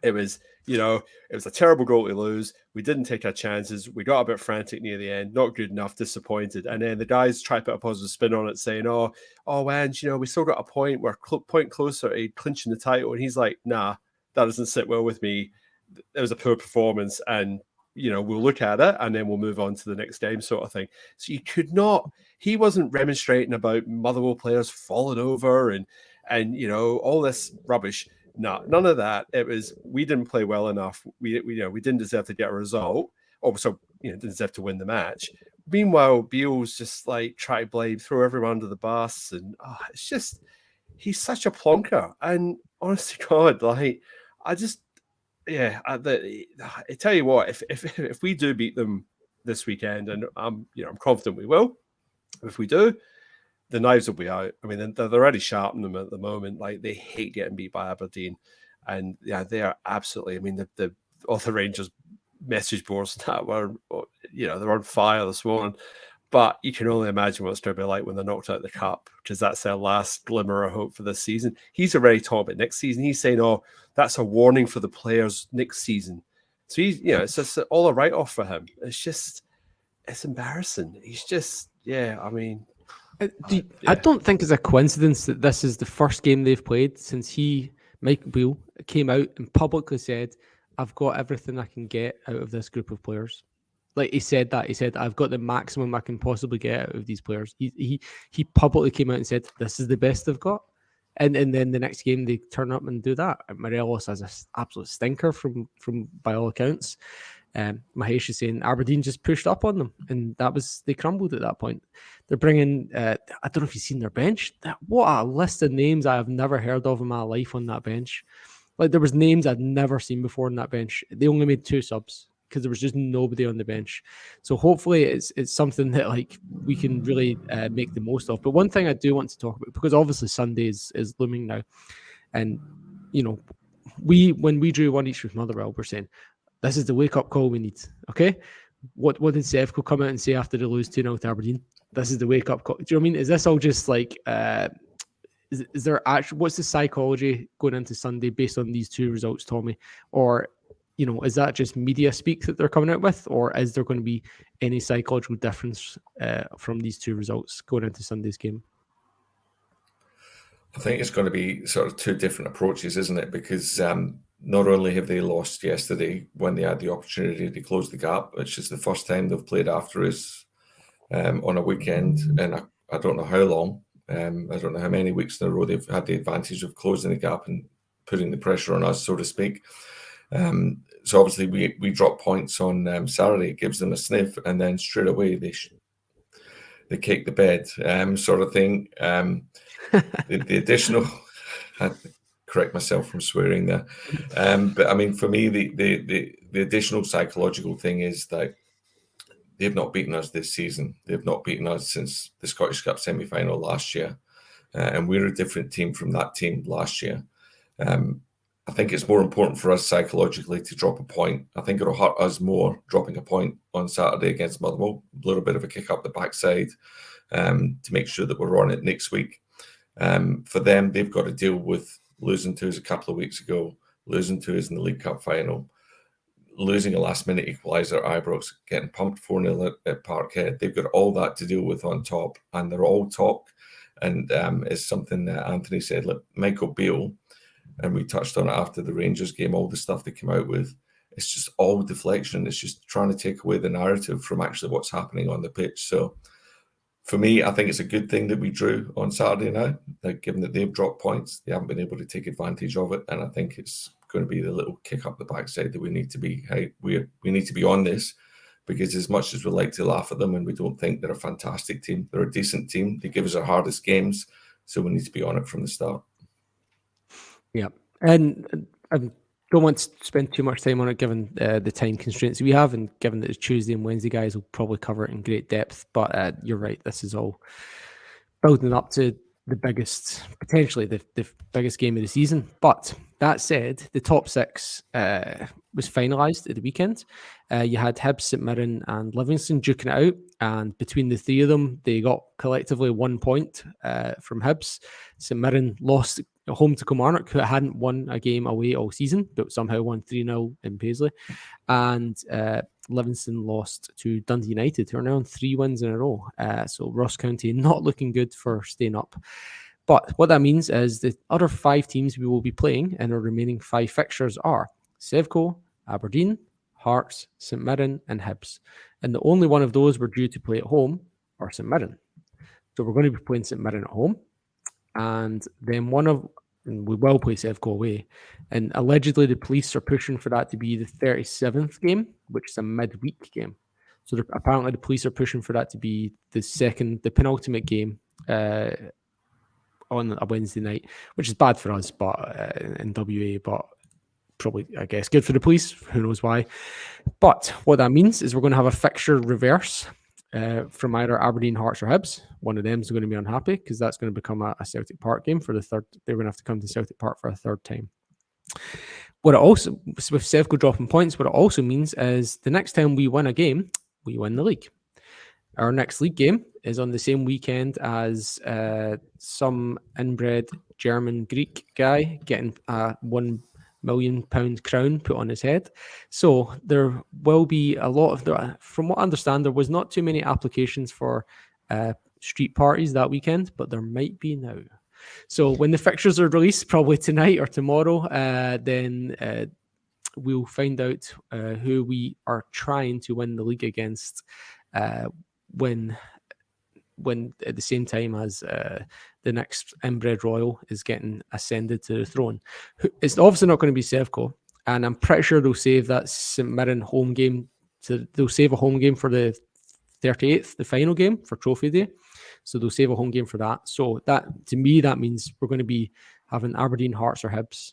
It was, it was a terrible goal to lose. We didn't take our chances. We got a bit frantic near the end, not good enough, disappointed. And then the guys try to put a positive spin on it, saying, Ange, we still got a point. We're a point closer to clinching the title. And he's like, nah, that doesn't sit well with me. It was a poor performance, and we'll look at it and then we'll move on to the next game, sort of thing. So he wasn't remonstrating about Motherwell players falling over and all this rubbish. No, none of that. It was, we didn't play well enough. We didn't deserve to get a result. Didn't deserve to win the match. Meanwhile, Beale's just like try to blame, throw everyone under the bus. And it's just, he's such a plonker. And honestly, God, like, I tell you what, if we do beat them this weekend, and I'm confident we will, if we do, the knives will be out. I mean, they're already sharpening them at the moment. Like, they hate getting beat by Aberdeen. And yeah, they are absolutely. I mean, the all the Rangers message boards that were, they're on fire this morning. But you can only imagine what it's going to be like when they're knocked out of the cup, because that's their last glimmer of hope for this season. He's already talking about next season. He's saying, "Oh, that's a warning for the players next season." So he's, it's just all a write-off for him. It's embarrassing. He's just, I mean, I don't think it's a coincidence that this is the first game they've played since Michael Beale, came out and publicly said, "I've got everything I can get out of this group of players." Like he said that. He said, "I've got the maximum I can possibly get out of these players." He publicly came out and said, "This is the best they've got." And then the next game they turn up and do that. Morelos has an absolute stinker from by all accounts. Mahesh is saying Aberdeen just pushed up on them, and they crumbled at that point. They're bringing, I don't know if you've seen their bench. What a list of names I have never heard of in my life on that bench. Like, there was names I'd never seen before on that bench. They only made 2 subs because there was just nobody on the bench. So hopefully it's something that like we can really make the most of. But one thing I do want to talk about, because obviously Sunday is looming now, and when we drew 1 each with Motherwell, we're saying this is the wake-up call we need. Okay, what did Sevco come out and say after they lose 2-0 to Aberdeen? This is the wake-up call. Do you know what I mean? Is this all just like is there actually, what's the psychology going into Sunday based on these 2 results, Tommy? Or is that just media speak that they're coming out with, or is there going to be any psychological difference from these 2 results going into Sunday's game? I think it's going to be sort of 2 different approaches, isn't it? Because not only have they lost yesterday when they had the opportunity to close the gap, which is the first time they've played after us on a weekend, and I don't know how long. I don't know how many weeks in a row they've had the advantage of closing the gap and putting the pressure on us, so to speak. So obviously we drop points on Saturday. It gives them a sniff, and then straight away they kick the bed, sort of thing. The additional, I had to correct myself from swearing there. But I mean, for me, the additional psychological thing is that they've not beaten us this season. They've not beaten us since the Scottish Cup semi-final last year, and we're a different team from that team last year. I think it's more important for us psychologically to drop a point. I think it'll hurt us more dropping a point on Saturday against Motherwell. A little bit of a kick up the backside to make sure that we're on it next week. For them, they've got to deal with losing to us a couple of weeks ago, losing to us in the League Cup final, losing a last-minute equaliser at Ibrox, getting pumped 4-0 at Parkhead. They've got all that to deal with on top, and they're all talk. And it's something that Anthony said, look, Michael Beale, and we touched on it after the Rangers game, all the stuff they came out with, it's just all deflection. It's just trying to take away the narrative from actually what's happening on the pitch. So for me, I think it's a good thing that we drew on Saturday now, that given that they've dropped points, they haven't been able to take advantage of it. And I think it's going to be the little kick up the backside that we need to be, hey, we need to be on this, because as much as we like to laugh at them and we don't think they're a fantastic team, they're a decent team. They give us our hardest games. So we need to be on it from the start. Yeah, and I don't want to spend too much time on it given the time constraints we have, and given that it's Tuesday and Wednesday, guys will probably cover it in great depth. But you're right, this is all building up to the biggest, potentially the biggest game of the season. But that said, the top 6 was finalised at the weekend. You had Hibs, St Mirren and Livingston duking it out, and between the 3 of them, they got collectively 1 point from Hibs. St Mirren lost home to Calmac, who hadn't won a game away all season, but somehow won 3-0 in Paisley. And Livingston lost to Dundee United, who are now on 3 wins in a row. So Ross County not looking good for staying up. But what that means is the other 5 teams we will be playing in our remaining 5 fixtures are Sevco, Aberdeen, Hearts, St Mirren and Hibs. And the only one of those we're due to play at home are St Mirren. So we're going to be playing St Mirren at home. And then we will play Sevco away. And allegedly the police are pushing for that to be the 37th game, which is a midweek game. So apparently the police are pushing for that to be the penultimate game on a Wednesday night, which is bad for us, but in WA, but probably, I guess, good for the police. Who knows why? But what that means is we're going to have a fixture reverse from either Aberdeen, Hearts or Hibs. One of them is going to be unhappy because that's going to become a Celtic Park game for the third. They're going to have to come to Celtic Park for a third time. What it also, with Sevco dropping points, what it also means is the next time we win a game, we win the league. Our next league game is on the same weekend as some inbred German Greek guy getting a £1 million crown put on his head. So there will be a lot of, from what I understand, there was not too many applications for street parties that weekend, but there might be now. So when the fixtures are released, probably tonight or tomorrow, then we'll find out who we are trying to win the league against when at the same time as the next inbred royal is getting ascended to the throne. It's obviously not going to be Sevco, and I'm pretty sure they'll save that St Mirren home game. They'll save a home game for the 38th, the final game for Trophy Day. So they'll save a home game for that. So that, to me, that means we're going to be having Aberdeen, Hearts, or Hibs.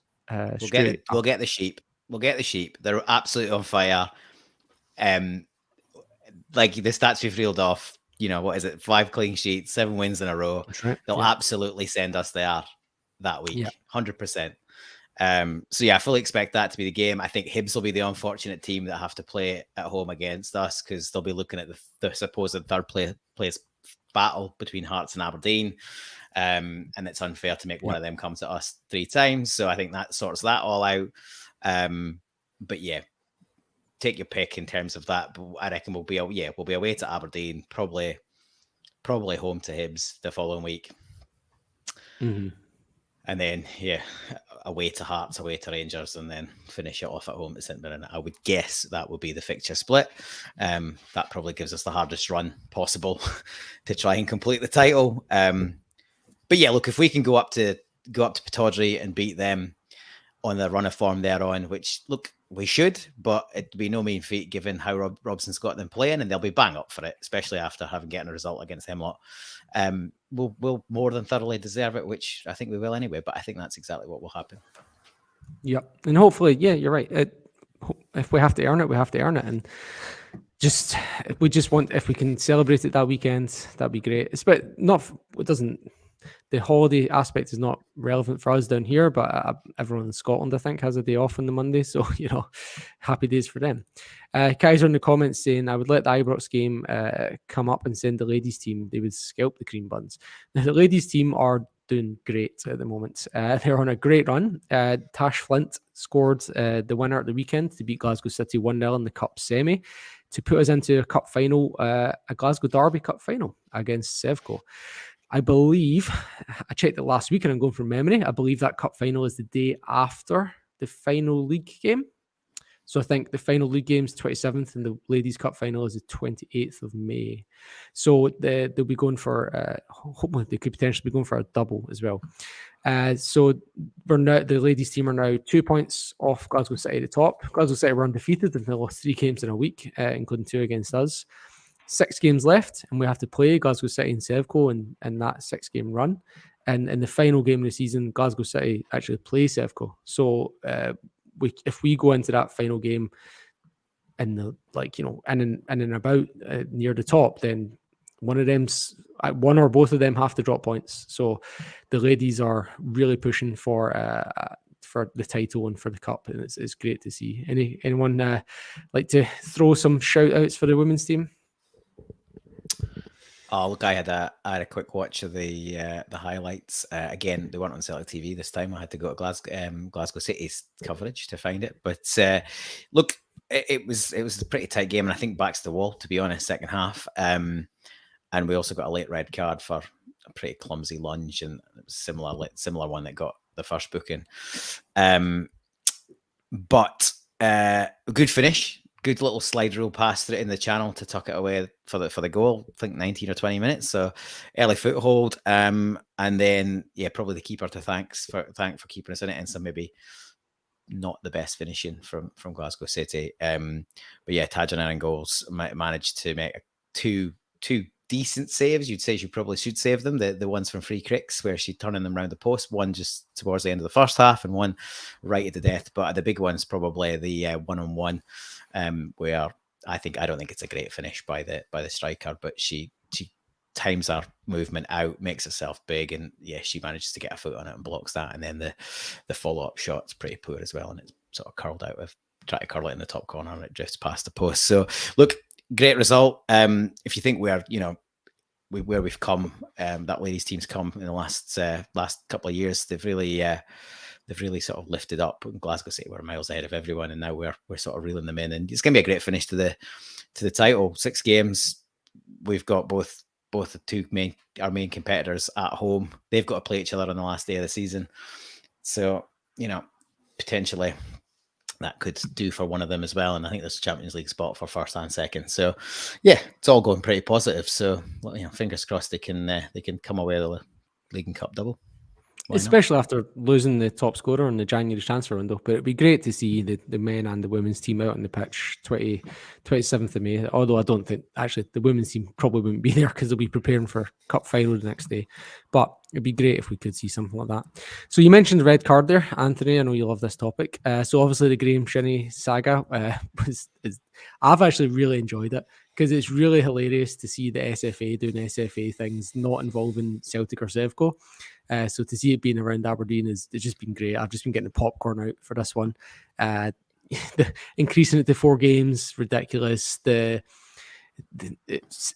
We'll get the sheep. We'll get the sheep. They're absolutely on fire. Like the stats we've reeled off, what is it? 5 clean sheets, 7 wins in a row. Right. They'll absolutely send us there that week, 100%. So yeah, I fully expect that to be the game. I think Hibs will be the unfortunate team that have to play at home against us because they'll be looking at the supposed third place battle between Hearts and Aberdeen. And it's unfair to make one of them come to us 3 times. So I think that sorts that all out. But yeah, take your pick in terms of that. But I reckon we'll be away to Aberdeen, probably home to Hibs the following week. Mm-hmm. And then, away to Hearts, away to Rangers, and then finish it off at home to St Mirren. I would guess that would be the fixture split. That probably gives us the hardest run possible to try and complete the title. But yeah, look, if we can go up to Pittodrie and beat them on the run of form they're on, which, look, we should, but it'd be no mean feat given how Robson's got them playing, and they'll be bang up for it, especially after having gotten a result against them lot. We'll more than thoroughly deserve it, which I think we will anyway, but I think that's exactly what will happen. Yep. And hopefully, you're right. If we have to earn it, we have to earn it. And if we can celebrate it that weekend, that'd be great. The holiday aspect is not relevant for us down here, but everyone in Scotland, I think, has a day off on the Monday. So, happy days for them. Kaiser in the comments saying, I would let the Ibrox game come up and send the ladies team. They would scalp the cream buns. Now, the ladies team are doing great at the moment. They're on a great run. Tash Flint scored the winner at the weekend to beat Glasgow City 1-0 in the Cup semi to put us into a cup final, a Glasgow Derby Cup final against Sevco. I believe, I checked it last week and I'm going from memory, I believe that cup final is the day after the final league game. So I think the final league game is 27th and the ladies' cup final is the 28th of May. So they'll be going for, hopefully they could potentially be going for a double as well. So the ladies' team are now 2 points off Glasgow City at the top. Glasgow City were undefeated and they lost 3 games in a week, including 2 against us. 6 games left, and we have to play Glasgow City and Sevco in that 6-game run. And in the final game of the season, Glasgow City actually play Sevco. So if we go into that final game in the in and about near the top, then one or both of them have to drop points. So the ladies are really pushing for the title and for the cup, and it's great to see. Anyone like to throw some shout outs for the women's team? Oh, look, I had a quick watch of the highlights. Again, they weren't on Celtic TV this time. I had to go to Glasgow City's coverage to find it. But look, it was a pretty tight game, and I think backs to the wall, to be honest, second half. And we also got a late red card for a pretty clumsy lunge, and it was similar one that got the first booking. But a good finish. Good little slide rule pass through in the channel to tuck it away for the goal. I think 19 or 20 minutes. So early foothold. And then probably the keeper to thank for keeping us in it, and some maybe not the best finishing from Glasgow City. But yeah, Tajan in goals managed to make two decent saves. You'd say she probably should save them. The ones from free kicks where she's turning them around the post, one just towards the end of the first half and one right at the death. But the big one's probably the one-on-one, where I don't think it's a great finish by the striker, but she times our movement out, makes herself big, and she manages to get a foot on it and blocks that. And then the follow-up shot's pretty poor as well, and it's sort of curled out of try to curl it in the top corner and it drifts past the post. So look, great result. If you think we're, where we've come, that ladies team's come in the last couple of years, they've really sort of lifted up. In Glasgow City, we're miles ahead of everyone, and now we're sort of reeling them in, and it's going to be a great finish to the title. 6 games, we've got both our main competitors at home. They've got to play each other on the last day of the season, so potentially that could do for one of them as well. And I think there's a Champions League spot for first and second. So yeah, it's all going pretty positive. So fingers crossed they can come away with the League and Cup double. Especially after losing the top scorer in the January transfer window. But it'd be great to see the men and the women's team out on the pitch 27th of May. Although I don't think, actually, the women's team probably wouldn't be there because they'll be preparing for Cup final the next day. But it'd be great if we could see something like that. So you mentioned the red card there, Anthony. I know you love this topic. So obviously the Graham Shinnie saga I've actually really enjoyed it, because it's really hilarious to see the SFA doing SFA things not involving Celtic or Sevco. So to see it being around Aberdeen it's just been great. I've just been getting the popcorn out for this one. Increasing it to 4 games, ridiculous.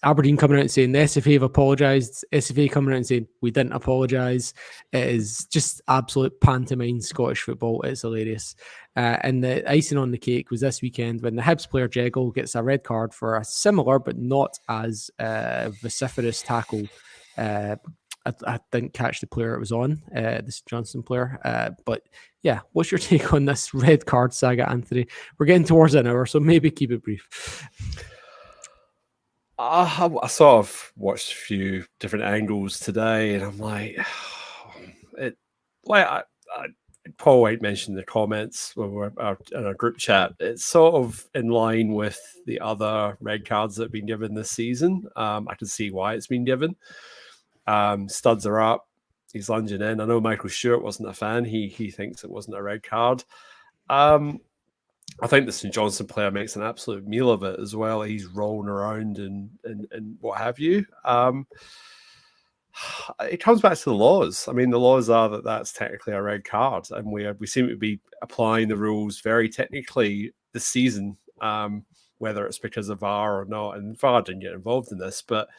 Aberdeen coming out and saying the SFA have apologised. SFA coming out and saying we didn't apologise. It is just absolute pantomime Scottish football. It's hilarious. And the icing on the cake was this weekend when the Hibs player Jeggle gets a red card for a similar but not as vociferous tackle. I didn't catch the player it was on, this Johnson player. But yeah, what's your take on this red card saga, Anthony? We're getting towards an hour, so maybe keep it brief. I sort of watched a few different angles today, and I'm like, Paul White mentioned in the comments when we're in our group chat, it's sort of in line with the other red cards that have been given this season. I can see why it's been given. Studs are up. He's lunging in. I know Michael Stewart wasn't a fan. He thinks it wasn't a red card. I think the St Johnstone player makes an absolute meal of it as well. He's rolling around and what have you. It comes back to the laws. I mean, the laws are that that's technically a red card, and we seem to be applying the rules very technically this season, whether it's because of VAR or not. And VAR didn't get involved in this, but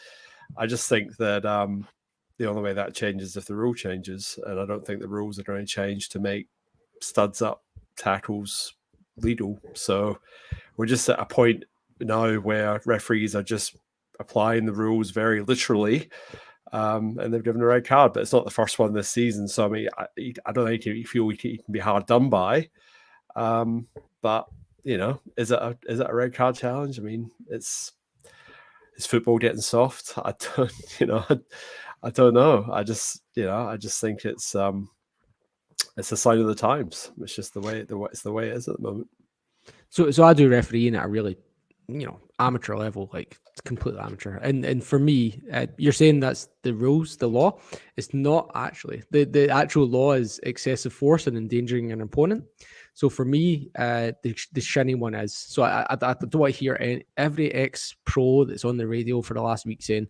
I just think that the only way that changes is if the rule changes, and I don't think the rules are going to change to make studs up tackles legal. So we're just at a point now where referees are just applying the rules very literally, and they've given a red card, but it's not the first one this season. So I mean, I don't think you feel he can be hard done by. But is it a red card challenge? I mean, is football getting soft? I don't know. I just think it's a sign of the times. It's just the way it is at the moment. So I do refereeing at a really, amateur level, like completely amateur. And for me, you're saying that's the rules, the law. It's not actually. The actual law is excessive force and endangering an opponent. So for me, the Shinnie one is. So I don't want to hear every ex-pro that's on the radio for the last week saying,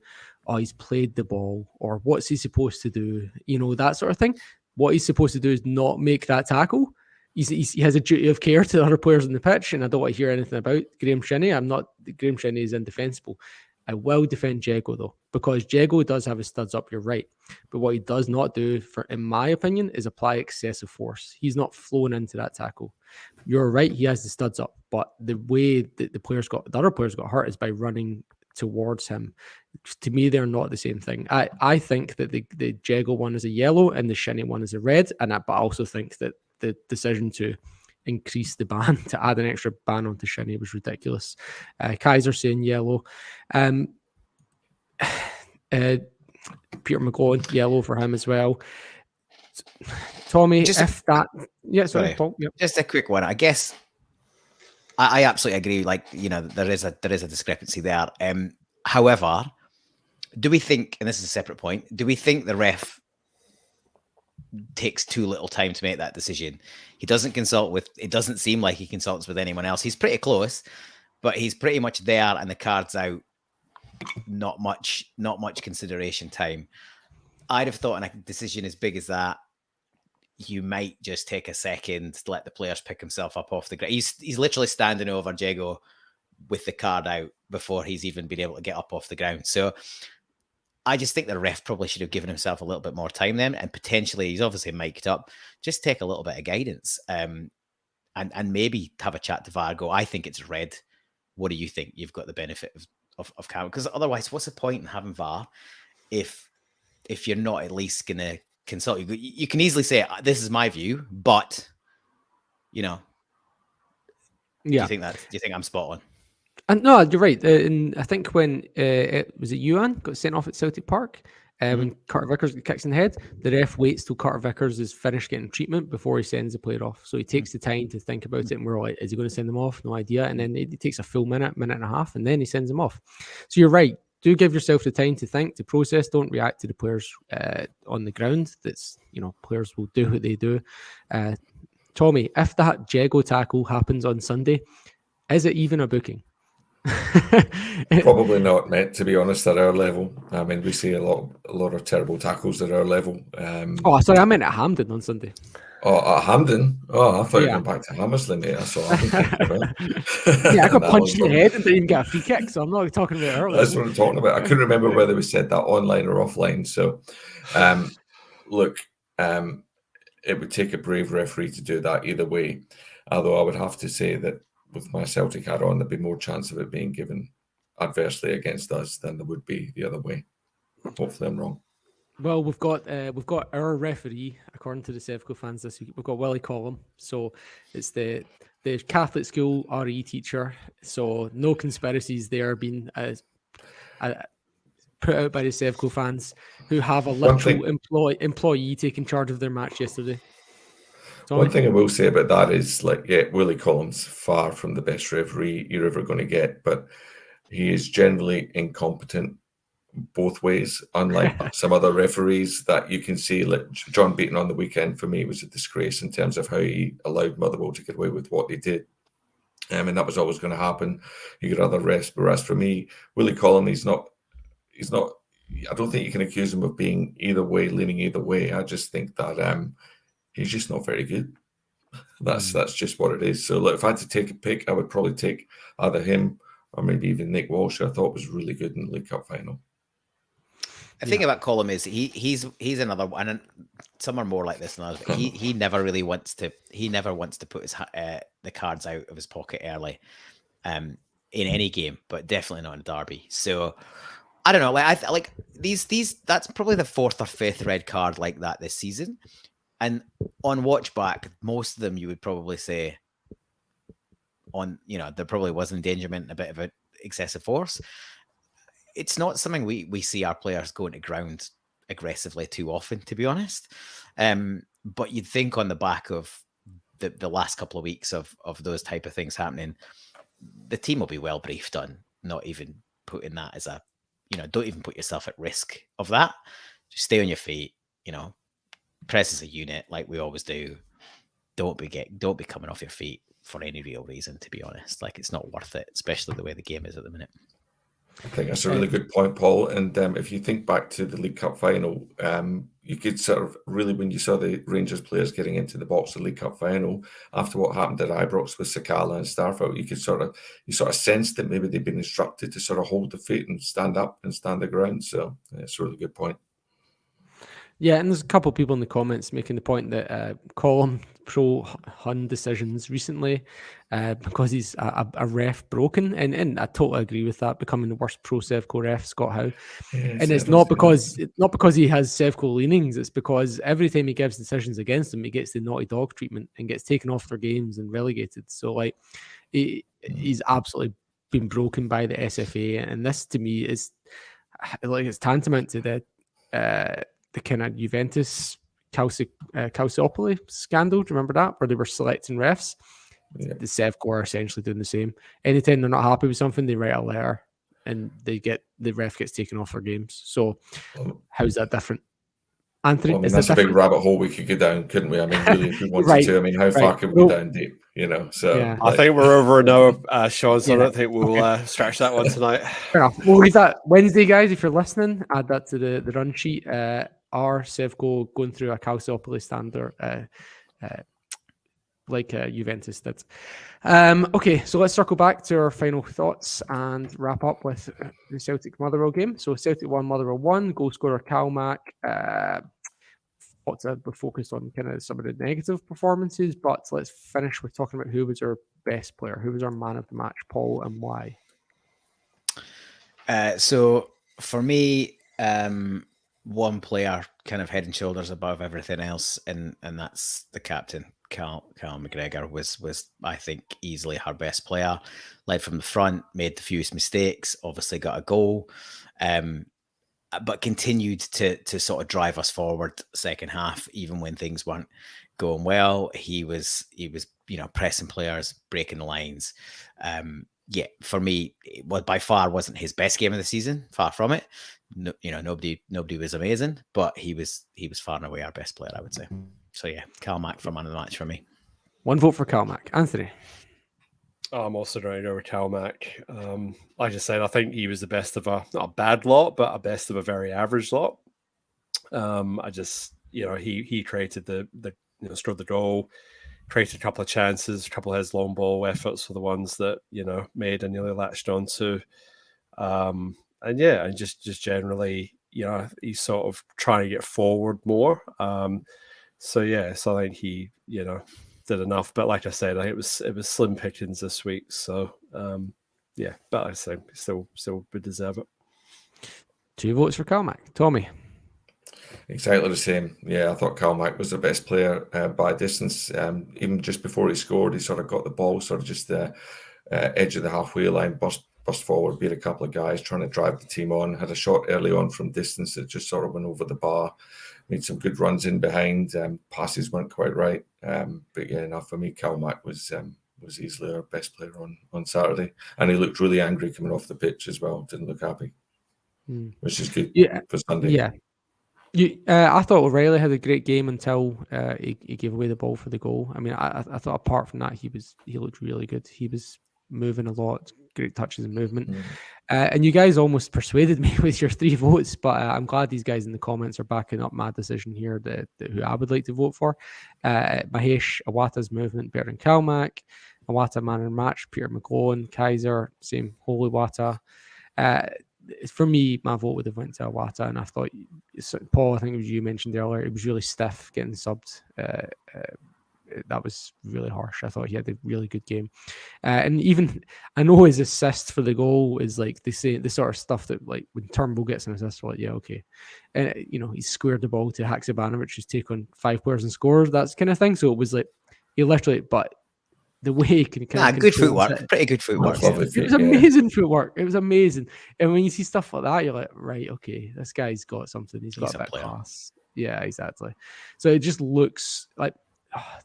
oh, he's played the ball, or what's he supposed to do? That sort of thing. What he's supposed to do is not make that tackle. He has a duty of care to the other players on the pitch, and I don't want to hear anything about Graham Shinnie. Graham Shinnie is indefensible. I will defend Jeggo though, because Jeggo does have his studs up, you're right. But what he does not do, in my opinion, is apply excessive force. He's not flown into that tackle. You're right, he has the studs up, but the way that the other players got hurt is by running towards him. To me, they're not the same thing. I think that the Jeggo one is a yellow and the Shinnie one is a red, but I also think that the decision to increase the ban, to add an extra ban onto Shinnie, was ridiculous. Kaiser saying yellow. Peter McGowan, yellow for him as well. Tommy, sorry, Paul. Yep. Just a quick one. I guess I absolutely agree. Like, there is a discrepancy there. However, do we think, and this is a separate point, do we think the ref takes too little time to make that decision? He doesn't consult with, it doesn't seem like he consults with anyone else. He's pretty close, but he's pretty much there and the card's out not much consideration time. I'd have thought in a decision as big as that, you might just take a second to let the players pick himself up off the ground. He's literally standing over Jago with the card out before he's even been able to get up off the ground. So I just think the ref probably should have given himself a little bit more time then, and potentially he's obviously mic'd up. Just take a little bit of guidance, and maybe have a chat to VAR. Go, I think it's red. What do you think? You've got the benefit of Calmac, because otherwise, what's the point in having VAR if you're not at least going to consult? You can easily say, this is my view, but yeah. Do you think I'm spot on? And no, you're right. And I think when was it Ewan got sent off at Celtic Park, when Carter Vickers kicks in the head, the ref waits till Carter Vickers is finished getting treatment before he sends the player off. So he takes the time to think about it, and we're like, is he going to send them off? No idea. And then it takes a full minute and a half, and then he sends them off. So you're right. Do give yourself the time to think, to process. Don't react to the players on the ground. That's, players will do what they do. Tommy, if that Jago tackle happens on Sunday, is it even a booking? Probably not, mate, to be honest, at our level. I mean, we see a lot of terrible tackles at our level. Sorry, I meant at Hampden on Sunday. Oh, at Hampden? Oh, I thought you were going back to Hammersley, mate. That's what I'm thinking about. Yeah, I got punched in the head and didn't even get a free kick, so I'm not talking about earlier. That's what I'm talking about. I couldn't remember whether we said that online or offline. So, look, it would take a brave referee to do that either way. Although I would have to say that with my Celtic hat on, there'd be more chance of it being given adversely against us than there would be the other way. Hopefully I'm wrong. Well, we've got our referee, according to the Sevco fans this week. We've got Willie Collum. So it's the Catholic school RE teacher. So no conspiracies there being put out by the Sevco fans, who have a literal employee taking charge of their match yesterday. One thing I will say about that is, Willie Collins far from the best referee you're ever going to get, but he is generally incompetent both ways, unlike some other referees that you can see. Like John Beaton on the weekend, for me, was a disgrace in terms of how he allowed Motherwell to get away with what they did. And that was always going to happen. You get other refs, but as for me, Willie Collins, he's not. I don't think you can accuse him of being either way, leaning either way. I just think that he's just not very good. That's just what it is. So look, if I had to take a pick, I would probably take either him or maybe even Nick Walsh, who I thought was really good in the League Cup final. The thing about Colum is he's another one, and some are more like this than others. But he never really wants to. He never wants to put his the cards out of his pocket early, in any game, but definitely not in a derby. So I don't know. I like these. That's probably the fourth or fifth red card like that this season. And on watch back, most of them you would probably say there probably was endangerment and a bit of an excessive force. It's not something we see our players going to ground aggressively too often, to be honest. But you'd think on the back of the last couple of weeks of those type of things happening, the team will be well briefed on not even putting that as a, don't even put yourself at risk of that. Just stay on your feet, press as a unit like we always do. Don't be coming off your feet for any real reason, to be honest. Like, it's not worth it, especially the way the game is at the minute. I think that's a really good point, Paul. And if you think back to the League Cup final, you could sort of really, when you saw the Rangers players getting into the box of the League Cup final, after what happened at Ibrox with Sakala and Starfelt, you sort of sense that maybe they've been instructed to sort of hold the feet and stand up and stand the ground. So it's a really good point. Yeah, and there's a couple of people in the comments making the point that Colum pro-Hun decisions recently because he's a ref broken, and I totally agree with that, becoming the worst pro-Sevco ref, Scott Howe. And it's not because he has Sevco leanings, it's because every time he gives decisions against him, he gets the naughty dog treatment and gets taken off their games and relegated. So like he's absolutely been broken by the SFA, and this to me is like it's tantamount to the kind of Juventus Calciopoli scandal. Do you remember that? Where they were selecting refs? Yeah. The Sevco are essentially doing the same. Anytime they're not happy with something, they write a letter and the ref gets taken off their games. So how's that different? Anthony, Well, I mean, that's a big rabbit hole we could go down, couldn't we? I mean, really, if we wanted to. I mean, how far can we go down deep? So yeah. I think we're over an hour, Sean, so I don't think we'll stretch that one tonight. Fair enough. We'll leave that Wednesday, guys. If you're listening, add that to the run sheet. Our Sevco going through a Calciopoli standard, like Juventus did. Okay, so let's circle back to our final thoughts and wrap up with the Celtic Motherwell game. So Celtic 1, Motherwell 1, goal scorer Calmac. Lots of focused on kind of some of the negative performances, but let's finish with talking about who was our best player, who was our man of the match, Paul, and why. So for me, one player kind of head and shoulders above everything else, and that's the captain. Cal McGregor was I think easily her best player. Led from the front, made the fewest mistakes, obviously got a goal, but continued to sort of drive us forward second half, even when things weren't going well. He was pressing players, breaking the lines. For me, it by far wasn't his best game of the season. Far from it. No, nobody was amazing, but he was far and away our best player, I would say. So yeah, Calmac for man of the match for me. One vote for Calmac. Anthony. I'm also going to go with Calmac. Like I said, I think he was the best of not a bad lot, but a best of a very average lot. He created the scored the goal, created a couple of chances, a couple of his long ball efforts were the ones that made and nearly latched onto. And just generally, he's sort of trying to get forward more. So I think he did enough, but like I said, I think it was slim pickings this week. So but I say still would deserve it. 2 votes for Calmac. Tommy. Exactly the same. Yeah, I thought Calmac was the best player by distance. Even just before he scored, he sort of got the ball, sort of just the edge of the halfway line, bust forward, beat a couple of guys, trying to drive the team on. Had a shot early on from distance that just sort of went over the bar. Made some good runs in behind. Passes weren't quite right. But yeah, enough for me. Calmac was easily our best player on Saturday. And he looked really angry coming off the pitch as well. Didn't look happy, which is good for Sunday. Yeah. I thought O'Reilly had a great game until he gave away the ball for the goal. I mean, I thought apart from that, he looked really good. He was moving a lot, great touches and movement. And you guys almost persuaded me with your 3 votes, but I'm glad these guys in the comments are backing up my decision here that who I would like to vote for. Mahesh Awata's movement better than Calmac. Awata man of the match, Peter McGlowan, Kaiser, same Holy Wata. For me, my vote would have went to Awata, and I thought, Paul, I think it was you mentioned earlier, it was really stiff getting subbed. That was really harsh. I thought he had a really good game. And even, I know his assist for the goal is like, they say the sort of stuff that like when Turnbull gets an assist, we're like, yeah, okay. And, he squared the ball to Haksabanovic, who's taken 5 players and scores, that kind of thing. So it was like, he literally, but the way he can kind of good footwork, pretty good footwork. It was amazing footwork. It was amazing. And when you see stuff like that, you're like, right, okay, this guy's got something. He's got a bit of class. Yeah, exactly. So it just looks like,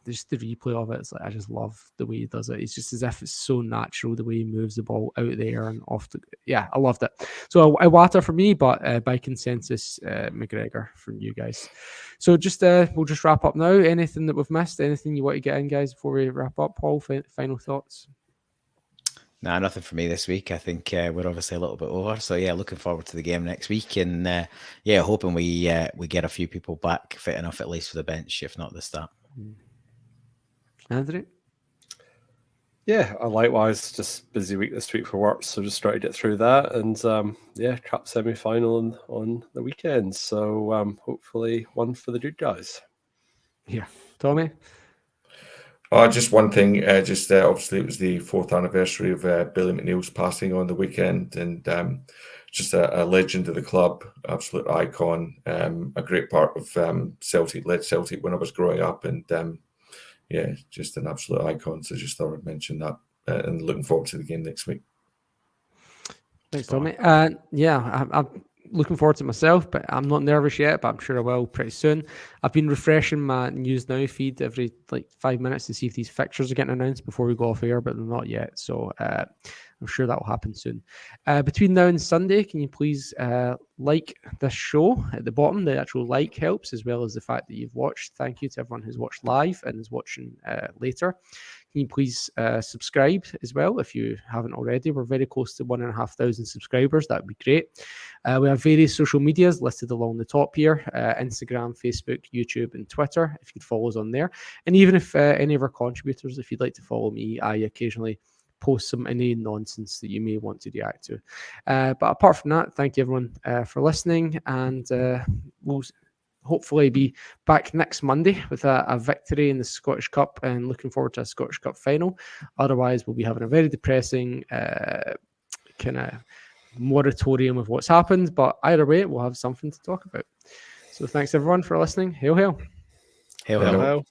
just the replay of it. It's like, I just love the way he does it. It's just as if it's so natural the way he moves the ball out there and off the. Yeah, I loved it. So Iwata for me, but by consensus, McGregor from you guys. So just we'll just wrap up now. Anything that we've missed? Anything you want to get in, guys, before we wrap up? Paul, final thoughts? Nah, nothing for me this week. I think we're obviously a little bit over. So yeah, looking forward to the game next week, and hoping we get a few people back fit enough at least for the bench, if not the start. Anthony? Yeah, likewise, just busy week this week for work, so just trying to get through that, and cup semi-final on the weekend, so hopefully one for the good guys. Yeah. Tommy? Just one thing, obviously it was the 4th anniversary of Billy McNeil's passing on the weekend, and just a legend of the club, absolute icon, a great part of Celtic, led Celtic when I was growing up, and just an absolute icon. So just thought I'd mention that, and looking forward to the game next week. Thanks, Tommy. looking forward to it myself, but I'm not nervous yet, but I'm sure I will pretty soon. I've been refreshing my News Now feed every 5 minutes to see if these fixtures are getting announced before we go off air, but they're not yet. So I'm sure that will happen soon. Between now and Sunday, can you please like this show at the bottom? The actual like helps, as well as the fact that you've watched. Thank you to everyone who's watched live and is watching later. Can you please subscribe as well if you haven't already? We're very close to 1,500 subscribers. That would be great. We have various social medias listed along the top here: Instagram, Facebook, YouTube, and Twitter. If you'd follow us on there, and even if any of our contributors, if you'd like to follow me, I occasionally post any nonsense that you may want to react to. But apart from that, thank you everyone for listening, and we'll hopefully be back next Monday with a victory in the Scottish Cup, and looking forward to a Scottish Cup final. Otherwise, we'll be having a very depressing kind of moratorium of what's happened, but either way, we'll have something to talk about. So thanks everyone for listening. Hail, hail. Hail, hail. Hail.